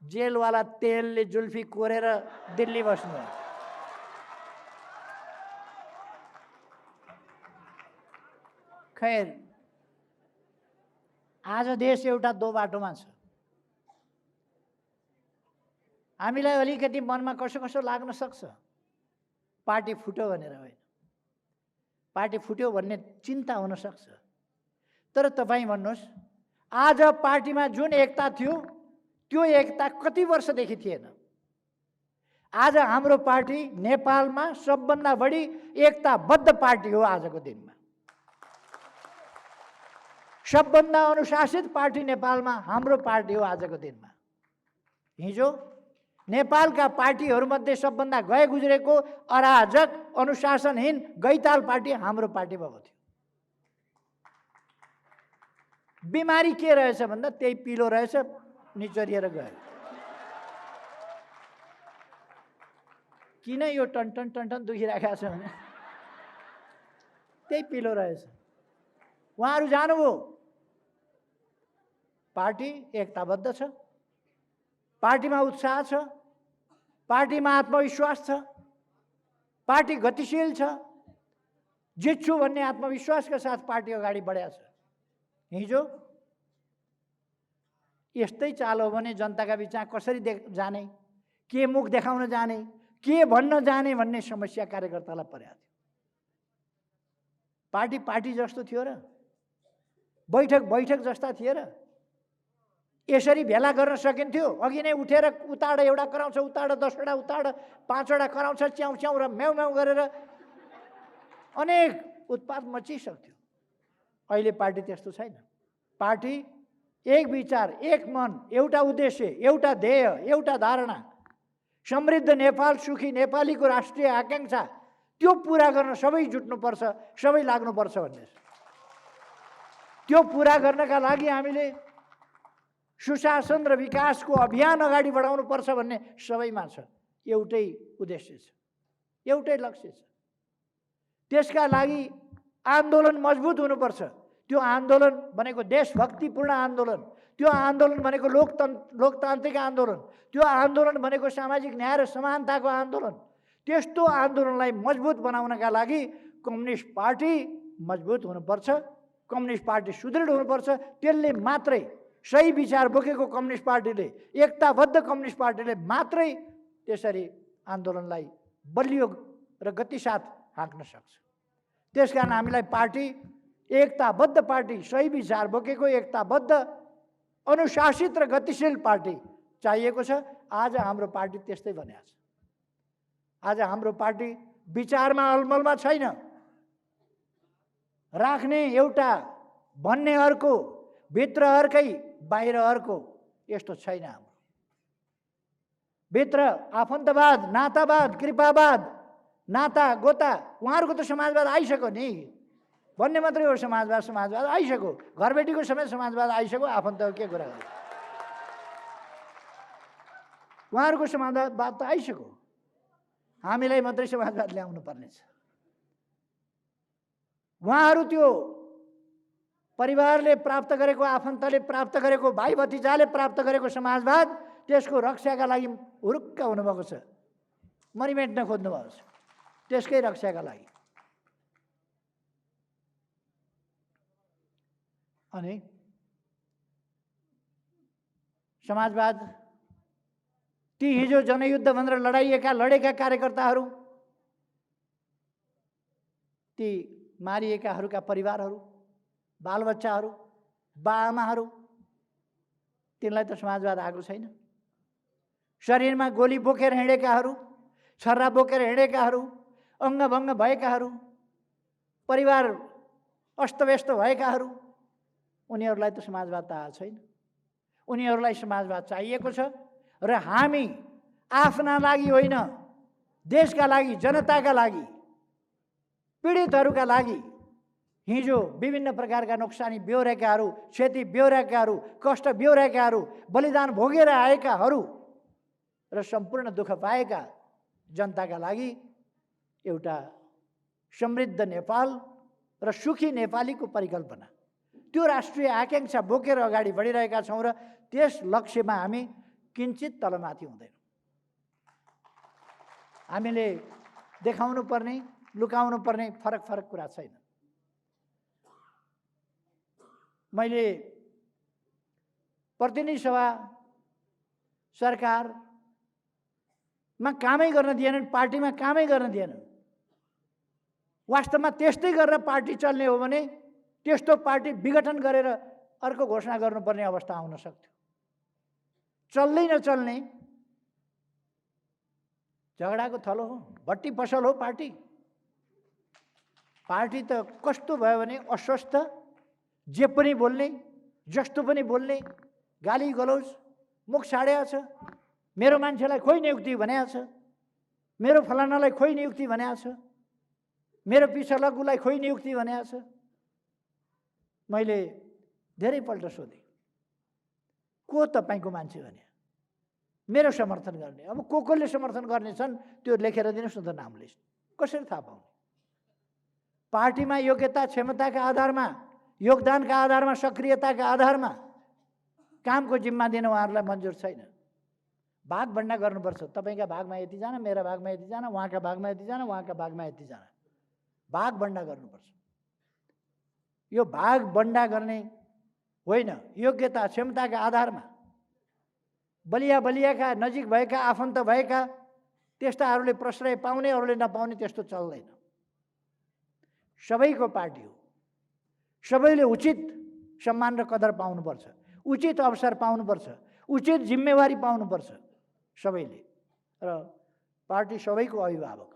Speaker 1: जेलवाला तेलले जुल्फी कोरेर दिल्ली बस्नु। खैर, आज देश एउटा दो बाटोमा छ। हामीलाई अलिकति मनमा कसो कसो लाग्न सक्छ, पार्टी फुट्यो भनेर होइन, पार्टी फुट्यो भन्ने चिन्ता हुन सक्छ। तर तपाईँ भन्नुहोस्, आज पार्टीमा जुन एकता थियो त्यो एकता कति वर्षदेखि थिएन। आज हाम्रो पार्टी नेपालमा सबभन्दा बढी एकताबद्ध पार्टी हो। आजको दिनमा सबभन्दा अनुशासित पार्टी नेपालमा हाम्रो पार्टी हो। आजको दिनमा हिजो नेपालका पार्टीहरूमध्ये सबभन्दा गए गुज्रेको अराजक अनुशासनहीन गैताल पार्टी हाम्रो पार्टी भएको थियो। बिमारी के रहेछ भन्दा त्यही पिलो रहेछ, निचरिएर गयो। किन यो टनटन टनटन दुखिरहेको छ भने त्यही पिलो रहेछ। उहाँहरू जानुभयो। पार्टी एकताबद्ध छ, पार्टीमा उत्साह छ, पार्टीमा आत्मविश्वास छ, पार्टी गतिशील छ, जित्छु भन्ने आत्मविश्वासका साथ पार्टी अगाडि बढेको छ। हिजो यस्तै चाल हो भने जनताका बिचमा कसरी जाने, के मुख देखाउन जाने, के भन्न जाने भन्ने समस्या कार्यकर्तालाई परेको थियो। पार्टी पार्टी जस्तो थियो र, बैठक बैठक जस्ता थिए र, यसरी भेला गर्न सकिन्थ्यो। अघि नै उठेर उताड एउटा कराउँछ, उताड 10 वटा, उताड 5 वटा कराउँछ, च्याउ च्याउ र म्याउ म्याउ गरेर अनेक उत्पात मचिसक्थ्यो। अहिले पार्टी त्यस्तो छैन। पार्टी एक विचार, एक मन, एउटा उद्देश्य, एउटा ध्येय, एउटा धारणा, समृद्ध नेपाल, सुखी नेपालीको राष्ट्रिय आकांक्षा, त्यो पुरा गर्न सबै जुट्नुपर्छ, सबै लाग्नुपर्छ भन्ने। त्यो पुरा गर्नका लागि हामीले सुशासन र विकासको अभियान अगाडि बढाउनु पर्छ भन्ने सबैमा छ। एउटै उद्देश्य छ, एउटै लक्ष्य छ। त्यसका लागि आन्दोलन मजबुत हुनुपर्छ। त्यो आन्दोलन भनेको देशभक्तिपूर्ण आन्दोलन, त्यो आन्दोलन भनेको लोकतान्त्रिक आन्दोलन, त्यो आन्दोलन भनेको सामाजिक न्याय र समानताको आन्दोलन। त्यस्तो आन्दोलनलाई मजबुत बनाउनका लागि कम्युनिस्ट पार्टी मजबुत हुनुपर्छ, कम्युनिस्ट पार्टी सुदृढ हुनुपर्छ। त्यसले मात्रै, सही विचार बोकेको कम्युनिस्ट पार्टीले, एकताबद्ध कम्युनिस्ट पार्टीले मात्रै त्यसरी आन्दोलनलाई बलियो र गतिसाथ हाँक्न सक्छ। त्यसकारण हामीलाई पार्टी, एकताबद्ध पार्टी, सही विचार बोकेको एकताबद्ध अनुशासित र गतिशील पार्टी चाहिएको छ। आज हाम्रो पार्टी त्यस्तै बनेको छ। आज हाम्रो पार्टी विचारमा अलमलमा छैन। राख्ने एउटा, भन्ने अर्को, भित्र अर्कै, बाहिर अर्को, यस्तो छैन हाम्रो। भित्र आफन्तवाद, नातावाद, कृपावाद, नाता गोता, उहाँहरूको त समाजवाद आइसक्यो नि भन्ने मात्रै हो। समाजवाद आइसक्यो, घरबेटीको समेत समाजवाद आइसक्यो। आफन्तको के कुरा गर्नु, उहाँहरूको समाजवाद त आइसक्यो। हामीलाई मात्रै समाजवाद ल्याउनु पर्नेछ। उहाँहरू त्यो परिवारले प्राप्त गरेको, आफन्तले प्राप्त गरेको, भाइ भतिजाले प्राप्त गरेको समाजवाद, त्यसको रक्षाका लागि हुरुक्क हुनुभएको छ, मरिमेट्न खोज्नुभएको छ। त्यसकै रक्षाका लागि। अनि समाजवाद, ती हिजो जनयुद्ध भनेर लडेका कार्यकर्ताहरू, ती मारिएकाहरूका परिवारहरू, बालबच्चाहरू, बाआमाहरू, तिनलाई त समाजवाद आएको छैन। शरीरमा गोली बोकेर हिँडेकाहरू, छर्रा बोकेर हिँडेकाहरू, अङ्गभङ्ग भएकाहरू, परिवार अस्तव्यस्त भएकाहरू, उनीहरूलाई त समाजवाद त आएको छैन। उनीहरूलाई समाजवाद चाहिएको छ। र हामी आफ्ना लागि होइन, देशका लागि, जनताका लागि, पीडितहरूका लागि, हिजो विभिन्न प्रकारका नोक्सानी बेहोरेकाहरू, क्षति बेहोरेकाहरू, कष्ट बेहोरेकाहरू, बलिदान भोगेर आएकाहरू र सम्पूर्ण दुःख पाएका जनताका लागि एउटा समृद्ध नेपाल र सुखी नेपालीको परिकल्पना, त्यो राष्ट्रिय आकांक्षा बोकेर अगाडि बढिरहेका छौँ र त्यस लक्ष्यमा हामी किञ्चित तलमाथि हुँदैनौँ। हामीले देखाउनु पर्ने लुकाउनु पर्ने फरक फरक कुरा छैन। मैले प्रतिनिधि सभा सरकारमा कामै गर्न दिएनन्, पार्टीमा कामै गर्न दिएनन्। वास्तवमा त्यस्तै गरेर पार्टी चल्ने हो भने त्यस्तो पार्टी विघटन गरेर अर्को घोषणा गर्नुपर्ने अवस्था आउन सक्थ्यो। चल्दै नचल्ने झगडाको थलो हो, भट्टी पसल हो पार्टी। पार्टी त कस्तो भयो भने अस्वस्थ, जे पनि बोल्ने, जस्तो पनि बोल्ने, गाली गलौज, मुख छाडेको छ। मेरो मान्छेलाई खोइ नियुक्ति भनेको छ, मेरो फलानालाई खोइ नियुक्ति भनेको छ, मेरो पिछलग्गुलाई खोइ नियुक्ति भनेको छ। मैले धेरैपल्ट सोधेँ, को तपाईँको मान्छे भने? मेरो समर्थन गर्ने। अब को समर्थन गर्ने छन् त्यो लेखेर दिनुहोस् न त, नाम लिस्ट। कसरी थाहा पाउने? पार्टीमा योग्यता क्षमताका आधारमा, योगदानका आधारमा, सक्रियताका आधारमा कामको जिम्मा दिन उहाँहरूलाई मन्जुर छैन। भागभन्डा गर्नुपर्छ। तपाईँका भागमा यतिजना, मेरा भागमा यतिजना, उहाँका भागमा यतिजना, उहाँका भागमा यतिजना, भागभन्डा गर्नुपर्छ। यो भागभन्डा गर्ने होइन, योग्यता क्षमताका आधारमा बलियाका नजिक भएका आफन्त भएका त्यस्ताहरूले प्रश्रय पाउने, अरूले नपाउने, त्यस्तो चल्दैन। सबैको पार्टी हो, सबैले उचित सम्मान र कदर पाउनुपर्छ, उचित अवसर पाउनुपर्छ, उचित जिम्मेवारी पाउनुपर्छ सबैले। र पार्टी सबैको अभिभावक,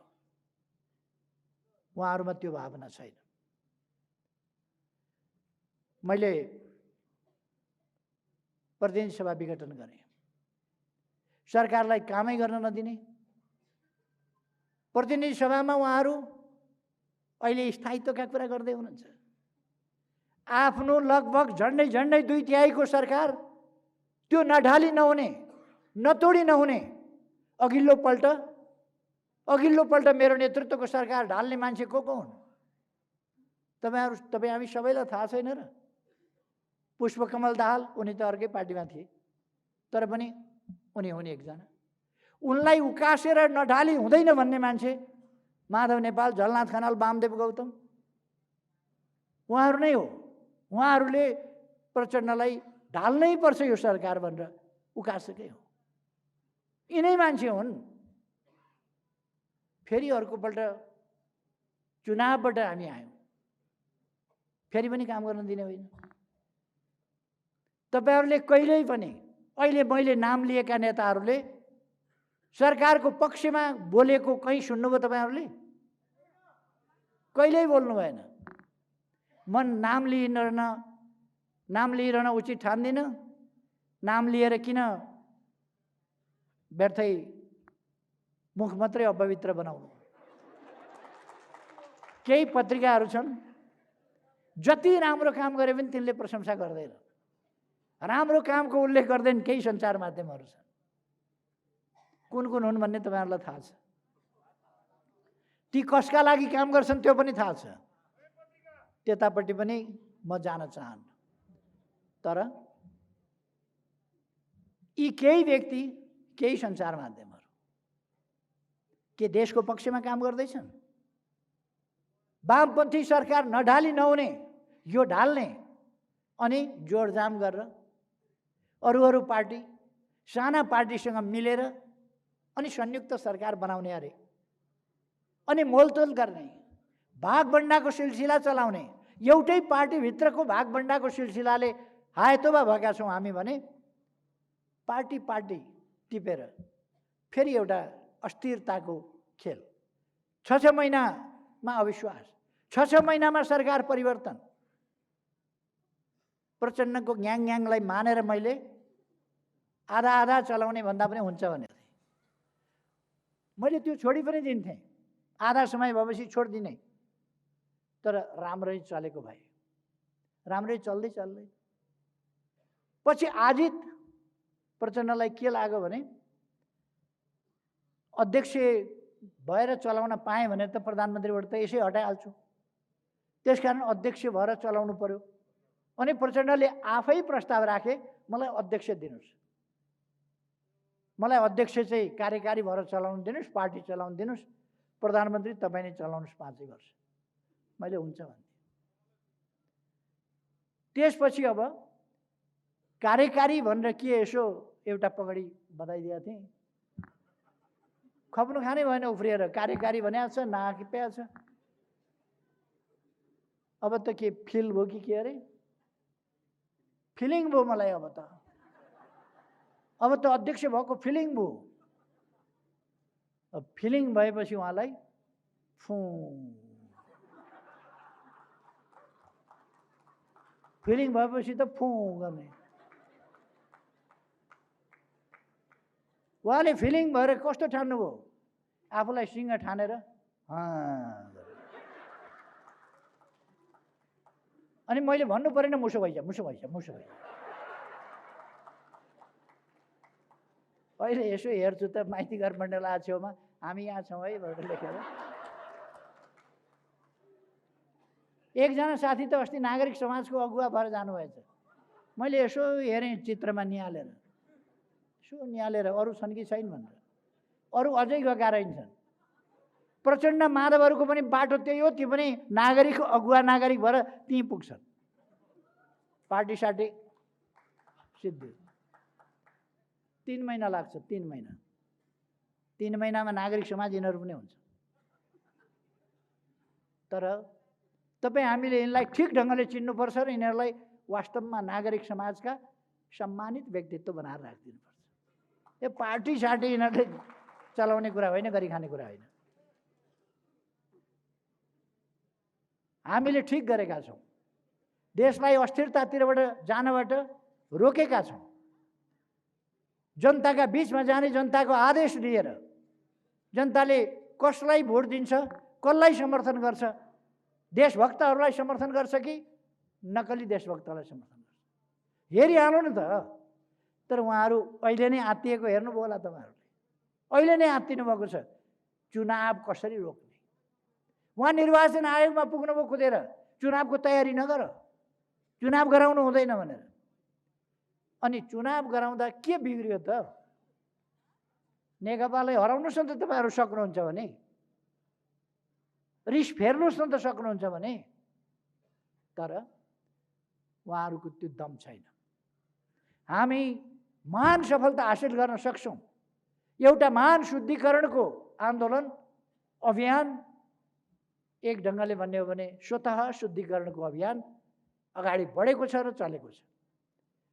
Speaker 1: उहाँहरूमा त्यो भावना छैन। मैले प्रतिनिधि सभा विघटन गरेँ, सरकारलाई कामै गर्न नदिने। प्रतिनिधि सभामा उहाँहरू अहिले स्थायित्वका कुरा गर्दै हुनुहुन्छ। आफ्नो लगभग झन्डै 2/3 सरकार त्यो नढाली नहुने, नतोडी नहुने। अघिल्लो पल्ट मेरो नेतृत्वको सरकार ढाल्ने मान्छे को हुन्? तपाईँ हामी सबैलाई थाहा छैन र? पुष्पकमल दाहाल, उनी त अर्कै पार्टीमा थिए, तर पनि उनी हुने एकजना। उनलाई उकासेर नढाली हुँदैन भन्ने मान्छे माधव नेपाल, झलनाथ खनाल, वामदेव गौतम, उहाँहरू नै हो। उहाँहरूले प्रचण्डलाई ढाल्नै पर्छ यो सरकार भनेर उकासेकै हो। यिनै मान्छे हुन्। फेरि अर्कोपल्ट चुनावबाट हामी आयौँ, फेरि पनि काम गर्न दिने होइन। तपाईँहरूले कहिल्यै पनि, अहिले मैले नाम लिएका नेताहरूले सरकारको पक्षमा बोलेको कहीँ सुन्नुभयो तपाईँहरूले? कहिल्यै बोल्नु भएन। म नाम लिइरहन उचित ठान्दिनँ। नाम लिएर किन व्यर्थै मुख मात्रै अपवित्र बनाउनु? केही पत्रिकाहरू छन्, जति राम्रो काम गरे पनि तिनले प्रशंसा गर्दैन, राम्रो कामको उल्लेख गर्दैन। केही सञ्चार माध्यमहरू छन्, कुन हुन् भन्ने तपाईँहरूलाई थाहा छ। ती कसका लागि काम गर्छन् त्यो पनि थाहा छ। त्यतापट्टि पनि म जान चाहन्न। तर यी केही व्यक्ति, केही सञ्चार माध्यमहरू के देशको पक्षमा काम गर्दैछन्? वामपन्थी सरकार नढाली नहुने, यो ढाल्ने, अनि जोडजाम गरेर अरू पार्टी, साना पार्टीसँग मिलेर अनि संयुक्त सरकार बनाउने अरे, अनि मोलतोल गर्ने, भागभन्डाको सिलसिला चलाउने। एउटै पार्टीभित्रको भागभन्डाको सिलसिलाले हायतोबा भएका छौँ हामी भने पार्टी टिपेर फेरि एउटा अस्थिरताको खेल। 6 महिनामा अविश्वास, 6 महिनामा सरकार परिवर्तन। प्रचण्डको ग्याङलाई मानेर मैले आधा चलाउने भन्दा पनि हुन्छ भनेको थिएँ। मैले त्यो छोडी पनि दिन्थेँ, आधा समय भएपछि छोडिदिने। तर राम्रै चलेको भए, राम्रै चल्दै पछि आजित प्रचण्डलाई के लाग्यो भने अध्यक्ष भएर चलाउन पाएँ भने त प्रधानमन्त्रीबाट त यसै हटाइहाल्छु, त्यसकारण अध्यक्ष भएर चलाउनु पर्यो अनि प्रचण्डले आफै प्रस्ताव राखे, मलाई अध्यक्ष दिनुहोस्, मलाई अध्यक्ष चाहिँ कार्यकारी भएर चलाउन दिनुहोस्, पार्टी चलाउन दिनुहोस्, प्रधानमन्त्री तपाईँ नै चलाउनुहोस् 5 वर्ष। मैले हुन्छ भने त्यसपछि अब कार्यकारी भनेर के यसो एउटा पगडी बताइदिएको थिएँ, खप्नु खानै भएन उफ्रिएर। कार्यकारी भनेको छ, नाकिप्या छ। अब त के फिल भयो कि के अरे, फिलिङ भयो मलाई। अब त अध्यक्ष भएको फिलिङ भयो। अब फिलिङ भएपछि उहाँलाई फिलिङ भएपछि त गर्ने। उहाँले फिलिङ भएर कस्तो ठान्नुभयो, आफूलाई सिंह ठानेर अनि मैले भन्नु परेन मुसो भइजा। अहिले यसो हेर्छु त माइती घर मण्डला छेउमा हामी यहाँ छौँ है भनेर लेखेर। एकजना साथी त अस्ति नागरिक समाजको अगुवा भएर जानुभएछ। मैले यसो हेरेँ चित्रमा निहालेर, अरू छन् कि छैन भनेर। अरू अझै गएका रहन्छन्। प्रचण्ड माधवहरूको पनि बाटो त्यही हो, ती पनि नागरिक अगुवा नागरिक भएर त्यहीँ पुग्छन्। पार्टी सार्टी सिद्धि 3 महिना लाग्छ। 3 महिनामा नागरिक समाज यिनीहरू पनि हुन्छ। तर तपाईँ हामीले यिनलाई ठिक ढङ्गले चिन्नुपर्छ र यिनीहरूलाई वास्तवमा नागरिक समाजका सम्मानित व्यक्तित्व बनाएर राखिदिनुपर्छ। यो पार्टी सार्टी यिनीहरूले चलाउने कुरा होइन, गरी खाने कुरा होइन। हामीले ठिक गरेका छौँ, देशलाई अस्थिरतातिरबाट जानबाट रोकेका छौँ। जनताका बिचमा जाने, जनताको आदेश लिएर जनताले कसलाई भोट दिन्छ, कसलाई समर्थन गर्छ, देशभक्तहरूलाई समर्थन गर्छ कि नकली देशभक्तलाई समर्थन गर्छ, हेरिहाल्नु न त। तर उहाँहरू अहिले नै आत्तिएको हेर्नुभयो होला तपाईँहरूले। अहिले नै आत्तिनु भएको छ चुनाव कसरी रोक्ने। उहाँ निर्वाचन आयोगमा पुग्नुभयो कुदेर, चुनावको तयारी नगर, चुनाव गराउनु हुँदैन भनेर। अनि चुनाव गराउँदा के बिग्रियो त? नेकपालाई हराउनुहोस् न त तपाईँहरू सक्नुहुन्छ भने, रिस फेर्नुहोस् न त सक्नुहुन्छ भने। तर उहाँहरूको त्यो दम छैन। हामी महान सफलता हासिल गर्न सक्छौँ। एउटा महान शुद्धिकरणको आन्दोलन अभियान, एक ढङ्गले भन्ने हो भने स्वतः शुद्धिकरणको अभियान अगाडि बढेको छ र चलेको छ।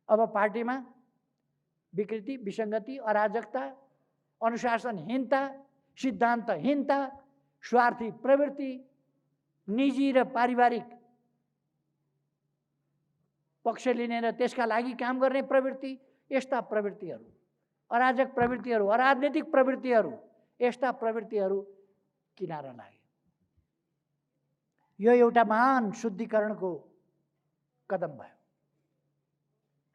Speaker 1: अब पार्टीमा विकृति, विसङ्गति, अराजकता, अनुशासनहीनता, सिद्धान्तहीनता, स्वार्थी प्रवृत्ति, निजी र पारिवारिक पक्ष लिने र त्यसका लागि काम गर्ने प्रवृत्ति, यस्ता प्रवृत्तिहरू, अराजक प्रवृत्तिहरू, अराजनीतिक प्रवृत्तिहरू, यस्ता प्रवृत्तिहरू किनारा लागे। यो एउटा महान शुद्धिकरणको कदम भयो।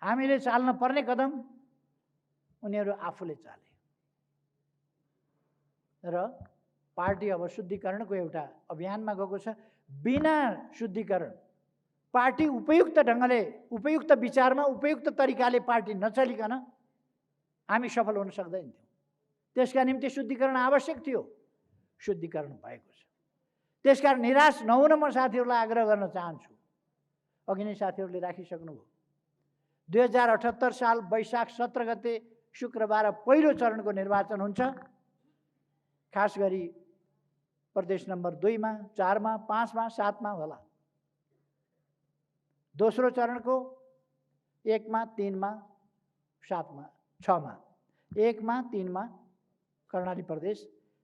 Speaker 1: हामीले चाल्न पर्ने कदम उनीहरू आफूले चाले र पार्टी अब शुद्धिकरणको एउटा अभियानमा गएको छ। बिना शुद्धिकरण पार्टी उपयुक्त ढङ्गले, उपयुक्त विचारमा, उपयुक्त तरिकाले पार्टी नचलिकन हामी सफल हुन सक्दैनथ्यौँ। त्यसका निम्ति शुद्धिकरण आवश्यक थियो। शुद्धिकरण भएको छ। त्यसकारण निराश नहुन म साथीहरूलाई आग्रह गर्न चाहन्छु। अघि नै साथीहरूले राखिसक्नुभयो। 2078 साल वैशाख 17 गते शुक्रबार पहिलो चरणको निर्वाचन हुन्छ। खास गरी प्रदेश नम्बर 2 मा, 4 मा, 5 मा, 7 मा होला। दोस्रो चरणको 1 मा, 3 मा, 7 मा, 6 मा, 1 मा, 3 मा कर्णाली प्रदेश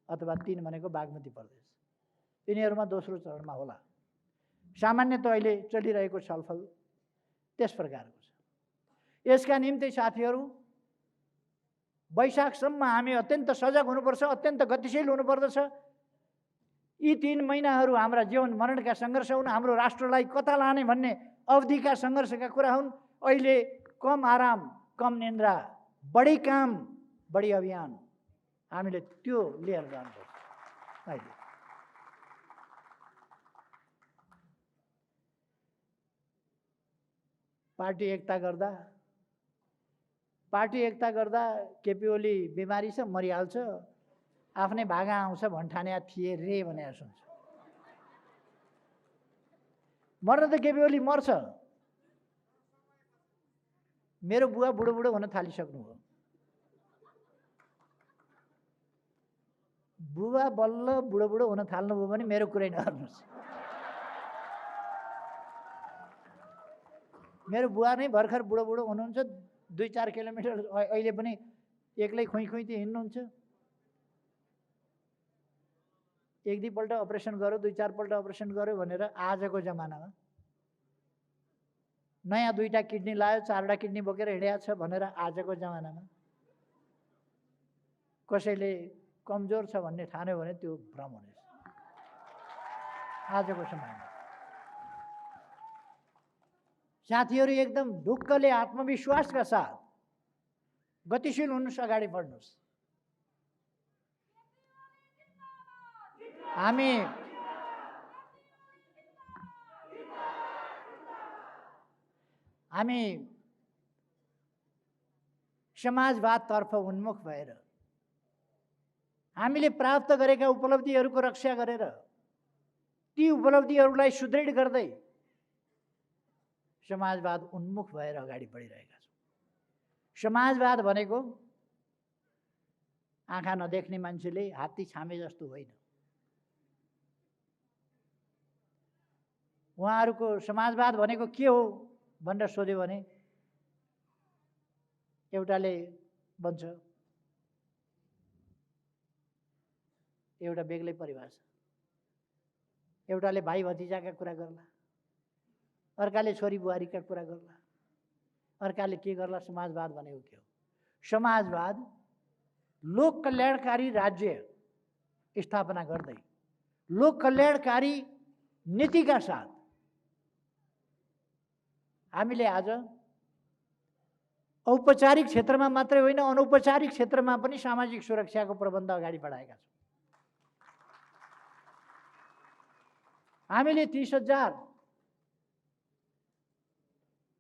Speaker 1: अथवा 3 भनेको बागमती प्रदेश, यिनीहरूमा दोस्रो चरणमा होला। सामान्यतः अहिले चलिरहेको छलफल त्यस प्रकारको छ। यसका निम्ति साथीहरू वैशाखसम्म हामी अत्यन्त सजग हुनुपर्छ, अत्यन्त गतिशील हुनुपर्दछ। यी 3 महिनाहरू हाम्रा जीवन मरणका सङ्घर्ष हुन्। हाम्रो राष्ट्रलाई कता लाने भन्ने अवधिका सङ्घर्षका कुरा हुन्। अहिले कम आराम, कम निन्द्रा, बढी काम, बढी अभियान, हामीले त्यो लिएर जानुपर्छ। अहिले पार्टी एकता गर्दा केपी ओली बिमारी छ, मरिहाल्छ, आफ्नै भागा आउँछ भन्ठाने थिए रे भनेर सुन्छ। मर्न त केपी ओली मर्छ। मेरो बुवा बुढो हुन थालिसक्नुभयो। बुबा बल्ल बुढो हुन थाल्नुभयो भने मेरो कुरै नगर्नुहोस्। मेरो बुवा नै भर्खर बुढो हुनुहुन्छ, 2-4 किलोमिटर अहिले पनि एक्लै खुइती हिँड्नुहुन्छ। एक दुईपल्ट अपरेसन गर्यो, 2-4 पल्ट अपरेसन गर्यो भनेर आजको जमानामा नयाँ 2टा किडनी लायो, 4वटा किडनी बोकेर हिँडेको छ भनेर आजको जमानामा कसैले कमजोर छ भन्ने ठान्यो भने त्यो भ्रम हुनेछ। आजको समयमा साथीहरू एकदम ढुक्कले आत्मविश्वासका साथ गतिशील हुनुहोस्, अगाडि बढ्नुहोस्। हामी समाजवादतर्फ उन्मुख भएर हामीले प्राप्त गरेका उपलब्धिहरूको रक्षा गरेर ती उपलब्धिहरूलाई सुदृढ गर्दै समाजवाद उन्मुख भएर अगाडि बढिरहेका छौँ। समाजवाद भनेको आँखा नदेख्ने मान्छेले हात्ती छामे जस्तो होइन। उहाँहरूको समाजवाद भनेको के हो भनेर सोध्यो भने एउटाले भन्छ एउटा बेग्लै परिभाषा, एउटाले भाइ भतिजाका कुरा गर्ला, अर्काले छोरी बुहारीका कुरा गर्ला, अर्काले के गर्ला। समाजवाद भनेको के हो? समाजवाद लोक कल्याणकारी राज्य स्थापना गर्दै लोक कल्याणकारी नीतिका साथ हामीले आज औपचारिक क्षेत्रमा मात्रै होइन, अनौपचारिक क्षेत्रमा पनि सामाजिक सुरक्षाको प्रबन्ध अगाडि बढाएका छौँ। हामीले 30,000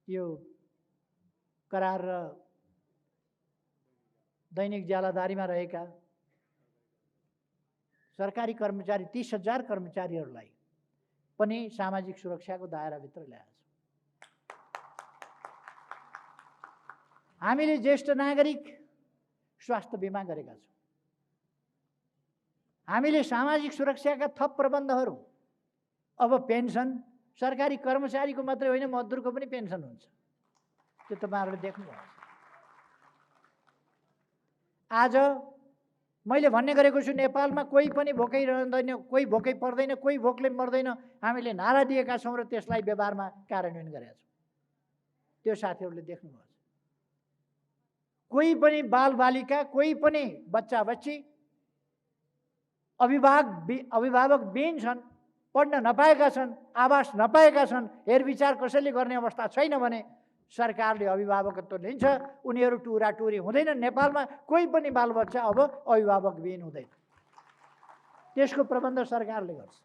Speaker 1: यो करार र दैनिक ज्यालादारीमा रहेका सरकारी कर्मचारी 30,000 कर्मचारीहरूलाई पनि सामाजिक सुरक्षाको दायराभित्र ल्याएका छौँ। हामीले ज्येष्ठ नागरिक स्वास्थ्य बिमा गरेका छौँ। हामीले सामाजिक सुरक्षाका थप प्रबन्धहरू, अब पेन्सन सरकारी कर्मचारीको मात्रै होइन, मजदुरको पनि पेन्सन हुन्छ। त्यो तपाईहरुले देख्नुभयो। आज मैले भन्ने गरेको छु, नेपालमा कोही पनि भोकै रहँदैन, कोही भोकै पर्दैन, कोही भोकले मर्दैन। हामीले नारा दिएका छौँ र त्यसलाई व्यवहारमा कार्यान्वयन गरेका छौँ। त्यो साथीहरूले देख्नुभयो। कोही पनि बालबालिका, कोही पनि बच्चा बच्ची अभिभावक विहीन छन्, पढ्न नपाएका छन्, आवास नपाएका छन्, हेरविचार कसैले गर्ने अवस्था छैन भने सरकारले अभिभावकत्व लिन्छ। उनीहरू टुराटुरी हुँदैनन्। नेपालमा कोही पनि बालबच्चा अब अभिभावक विहीन हुँदैन। त्यसको प्रबन्ध सरकारले गर्छ।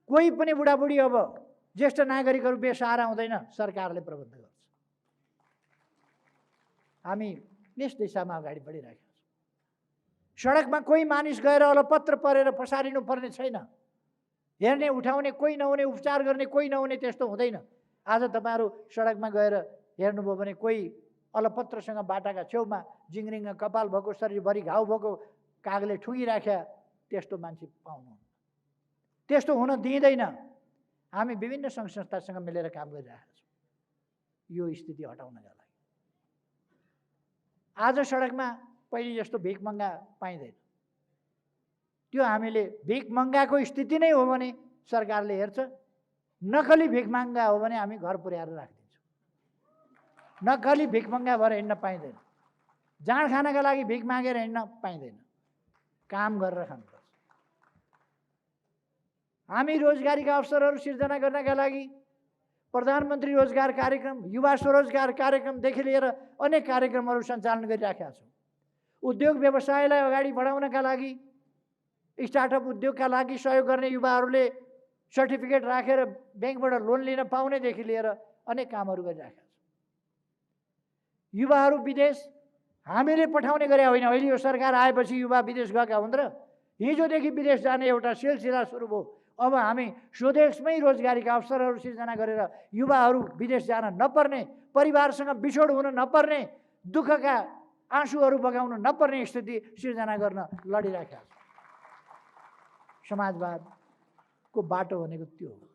Speaker 1: कोही पनि बुढाबुढी अब ज्येष्ठ नागरिकहरू बेसहारा हुँदैन, सरकारले प्रबन्ध गर्छ। हामी यस दिशामा अगाडि बढिरहेका छौँ। सडकमा कोही मानिस गएर अलपत्र परेर पसारिनु पर्ने छैन। हेर्ने उठाउने कोही नहुने, उपचार गर्ने कोही नहुने, त्यस्तो हुँदैन। आज तपाईहरु सडकमा गएर हेर्नुभयो भने कोही अलपत्रसँग बाटाका छेउमा जिङ्रिङ कपाल भएको, शरीरभरि घाउ भएको, कागले ठुगिराख्या, त्यस्तो मान्छे पाउनुहुन्न। त्यस्तो हुन दिँदैन। हामी विभिन्न सङ्घ संस्थासँग मिलेर काम गरिरहेका छौँ यो स्थिति हटाउनका लागि। आज सडकमा पहिले जस्तो भिख मङ्गा पाइँदैन। त्यो हामीले भिख मङ्गाको स्थिति नै हो भने सरकारले हेर्छ। नकली भिख मङ्गा हो भने हामी घर पुर्याएर राखिदिन्छौँ। नकली भिख मङ्गा भएर हिँड्न पाइँदैन। जाँड खानका लागि भिख मागेर हिँड्न पाइँदैन। काम गरेर खानुपर्छ। हामी रोजगारीका अवसरहरू सिर्जना गर्नका लागि प्रधानमन्त्री रोजगार कार्यक्रम, युवा स्वरोजगार कार्यक्रमदेखि लिएर अनेक कार्यक्रमहरू सञ्चालन गरिराखेका छौँ। उद्योग व्यवसायलाई अगाडि बढाउनका लागि, स्टार्टअप उद्योगका लागि सहयोग गर्ने युवाहरूले सर्टिफिकेट राखेर ब्याङ्कबाट लोन लिन पाउनेदेखि लिएर अनेक कामहरू गरिराखेका छौँ। युवाहरू विदेश हामीले पठाउने गरे होइन, अहिले यो सरकार आएपछि युवा विदेश गएका हुन् र हिजोदेखि विदेश जाने एउटा सिलसिला सुरु भयो। अब हामी स्वदेशमै रोजगारीका अवसरहरू सिर्जना गरेर युवाहरू विदेश जान नपर्ने, परिवारसँग बिछोड हुन नपर्ने, दुःखका आँसुहरू बगाउन नपर्ने स्थिति सिर्जना गर्न लडिरहेका छौँ। समाजवादको बाटो भनेको त्यो हो।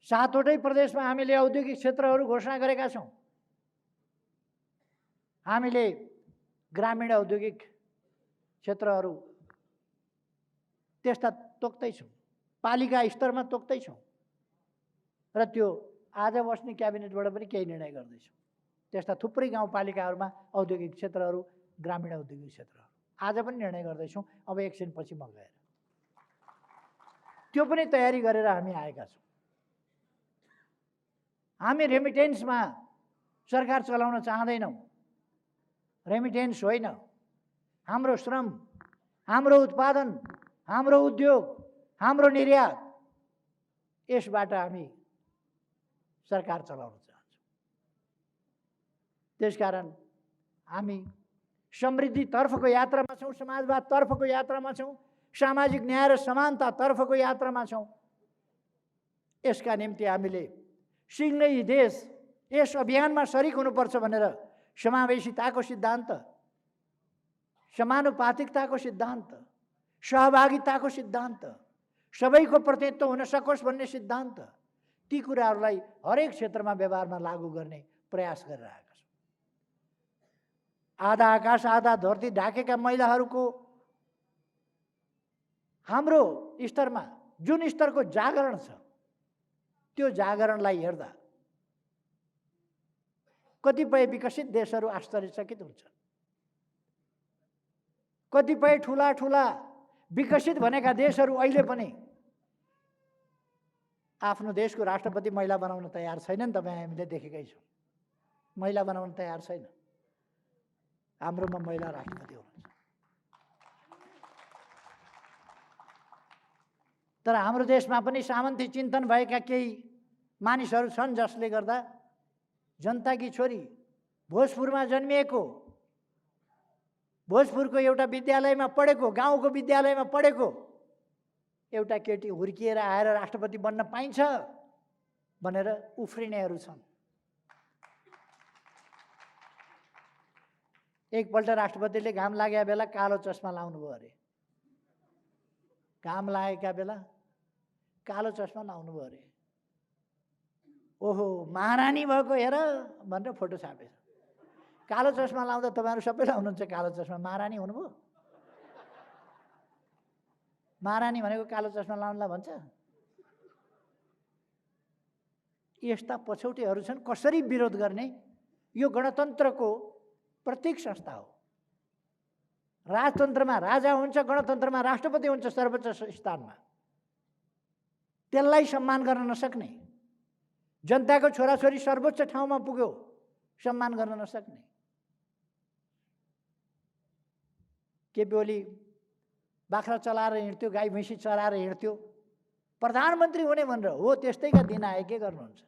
Speaker 1: 7वटै प्रदेशमा हामीले औद्योगिक क्षेत्रहरू घोषणा गरेका छौँ। हामीले ग्रामीण औद्योगिक क्षेत्रहरू त्यस्ता तोक्दैछौँ, पालिका स्तरमा तोक्दैछौँ र त्यो आज बस्ने क्याबिनेटबाट पनि केही निर्णय गर्दैछौँ। त्यस्ता थुप्रै गाउँपालिकाहरूमा औद्योगिक क्षेत्रहरू, ग्रामीण औद्योगिक क्षेत्रहरू आज पनि निर्णय गर्दैछौँ। अब एकछिनपछि म गएर त्यो पनि तयारी गरेर हामी आएका छौँ। हामी रेमिटेन्समा सरकार चलाउन चाहँदैनौँ। रेमिटेन्स होइन, हाम्रो श्रम, हाम्रो उत्पादन, हाम्रो उद्योग, हाम्रो निर्यात, यसबाट हामी सरकार चलाउन चाहन्छौँ। त्यसकारण हामी समृद्धितर्फको यात्रामा छौँ, समाजवादतर्फको यात्रामा छौँ, सामाजिक न्याय र समानतातर्फको यात्रामा छौँ। यसका निम्ति हामीले सिक्नै देश यस अभियानमा सरिक हुनुपर्छ भनेर समावेशिताको सिद्धान्त, समानुपातिकताको सिद्धान्त, सहभागिताको सिद्धान्त, सबैको प्रतिनिधित्व हुन सकोस् भन्ने सिद्धान्त, ती कुराहरूलाई हरेक क्षेत्रमा व्यवहारमा लागू गर्ने प्रयास गरिरहेका छौँ। आधा आकाश आधा धरती ढाकेका महिलाहरूको हाम्रो स्तरमा जुन स्तरको जागरण छ, त्यो जागरणलाई हेर्दा कतिपय विकसित देशहरू आश्चर्यचकित हुन्छन्। कतिपय ठुला ठुला विकसित भनेका देशहरू अहिले पनि आफ्नो देशको राष्ट्रपति महिला बनाउन तयार छैनन्। तपाईँ हामीले देखेकै छौँ, महिला बनाउन तयार छैन। हाम्रोमा महिला राष्ट्रपति हुनुहुन्छ। तर हाम्रो देशमा पनि सामन्ती चिन्तन भएका केही मानिसहरू छन् जसले गर्दा जनताकी छोरी भोजपुरमा जन्मिएको, भोजपुरको एउटा विद्यालयमा पढेको, गाउँको विद्यालयमा पढेको एउटा केटी हुर्किएर आएर राष्ट्रपति बन्न पाइन्छ भनेर उफ्रिनेहरू छन्। एकपल्ट राष्ट्रपतिले घाम लागेका बेला कालो चस्मा लाउनु भयो अरे। घाम लागेका बेला कालो चस्मा लाउनु भयो अरे। ओहो महारानी भएको हेर भनेर फोटो छापेछ। कालो चस्मा लाउँदा तपाईँहरू सबै लाउनुहुन्छ कालो चस्मा, महारानी हुनुभयो? महारानी भनेको कालो चस्मा लाउनलाई भन्छ? यस्ता पछौटेहरू छन्। कसरी विरोध गर्ने? यो गणतन्त्रको प्रतीक संस्था हो। राजतन्त्रमा राजा हुन्छ, गणतन्त्रमा राष्ट्रपति हुन्छ सर्वोच्च स्थानमा। त्यसलाई सम्मान गर्न नसक्ने, जनताको छोराछोरी सर्वोच्च ठाउँमा पुग्यो सम्मान गर्न नसक्ने, केपी ओली बाख्रा चलाएर हिँड्थ्यो, गाई भैँसी चराएर हिँड्थ्यो, प्रधानमन्त्री हुने भनेर हो त्यस्तैका दिन आए। के गर्नुहुन्छ?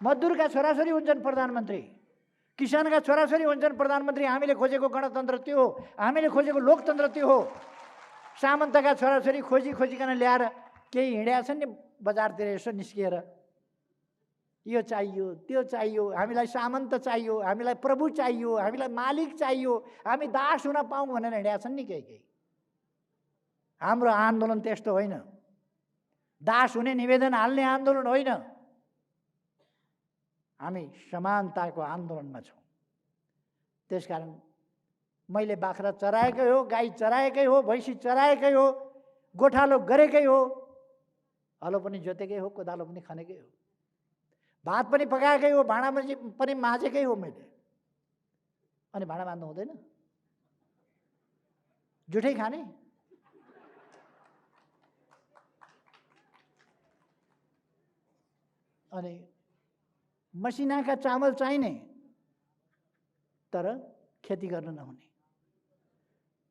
Speaker 1: मजदुरका छोराछोरी हुन्छन् प्रधानमन्त्री, किसानका छोराछोरी हुन्छन् प्रधानमन्त्री। हामीले खोजेको गणतन्त्र त्यो हो, हामीले खोजेको लोकतन्त्र त्यो हो। सामन्तका छोराछोरी खोजिकन ल्याएर केही हिँडेका छन् नि बजारतिर यसो निस्किएर, यो चाहियो त्यो चाहियो, हामीलाई सामन्त चाहियो, हामीलाई प्रभु चाहियो, हामीलाई मालिक चाहियो, हामी दास हुन पाऊँ भनेर हिँडेका छन् नि केही। हाम्रो आन्दोलन त्यस्तो होइन, दास हुने निवेदन हाल्ने आन्दोलन होइन। हामी समानताको आन्दोलनमा छौँ। त्यसकारण मैले बाख्रा चराएकै हो, गाई चराएकै हो, भैँसी चराएकै हो, गोठालो गरेकै हो, हलो पनि जोतेकै हो, कोदालो पनि खनेकै हो, भात पनि पकाएकै हो, भाँडा पनि माझेकै हो मैले। अनि भाँडा माझ्नु हुँदैन? जुठै खाने? अनि मसिनाका चामल चाहिने तर खेती गर्न नहुने,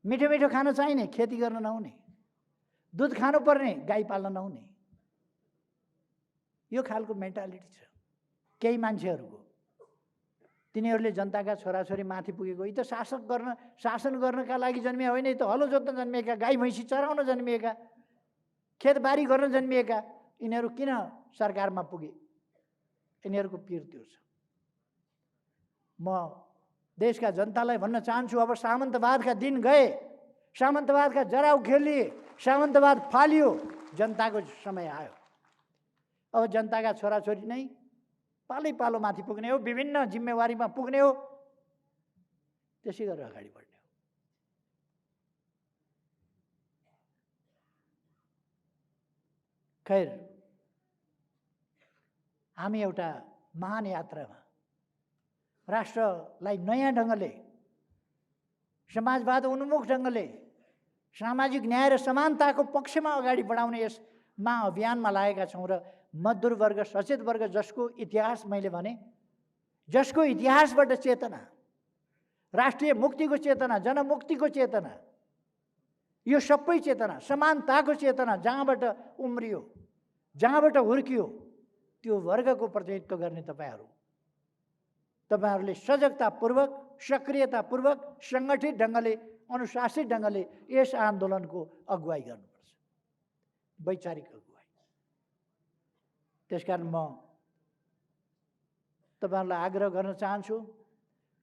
Speaker 1: मिठो मिठो खान चाहिने खेती गर्न नहुने, दुध खानुपर्ने गाई पाल्न नहुने, यो खालको मेन्टालिटी छ केही मान्छेहरूको। तिनीहरूले जनताका छोराछोरी माथि पुगेको, यी त शासन गर्नका लागि जन्मिए होइन, यी त हलो जोत्न जन्मिएका, गाई भैँसी चराउन जन्मिएका, खेतबारी गर्न जन्मिएका, यिनीहरू किन सरकारमा पुगे? यिनीहरूको पिर त्यो छ। म देशका जनतालाई भन्न चाहन्छु, अब सामन्तवादका दिन गए, सामन्तवादका जरा उखेलिए, सामन्तवाद फालियो, जनताको समय आयो। अब जनताका छोराछोरी नै पालै पालो माथि पुग्ने हो, विभिन्न जिम्मेवारीमा पुग्ने हो, त्यसै गरेर अगाडि बढ्ने हो। खैर, हामी एउटा महान यात्रामा राष्ट्रलाई नयाँ ढङ्गले, समाजवाद उन्मुख ढङ्गले, सामाजिक न्याय र समानताको पक्षमा अगाडि बढाउने यस महाअभियानमा लागेका छौँ। र मजदुर वर्ग, सचेत वर्ग, जसको इतिहास मैले भने, जसको इतिहासबाट चेतना, राष्ट्रिय मुक्तिको चेतना, जनमुक्तिको चेतना, यो सबै चेतना, समानताको चेतना जहाँबाट उम्रियो, जहाँबाट हुर्कियो, त्यो वर्गको प्रतिनिधित्व गर्ने तपाईँहरूले सजगतापूर्वक, सक्रियतापूर्वक, सङ्गठित ढङ्गले, अनुशासित ढङ्गले यस आन्दोलनको अगुवाई गर्नुपर्छ, वैचारिक अगुवाई। त्यसकारण म तपाईँहरूलाई आग्रह गर्न चाहन्छु,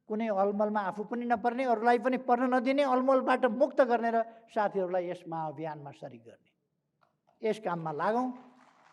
Speaker 1: कुनै अलमलमा आफू पनि नपर्ने, अरूलाई पनि पर्न नदिने, अलमलबाट मुक्त गर्ने र साथीहरूलाई यस महाअभियानमा सरिक गर्ने, यस काममा लागौँ।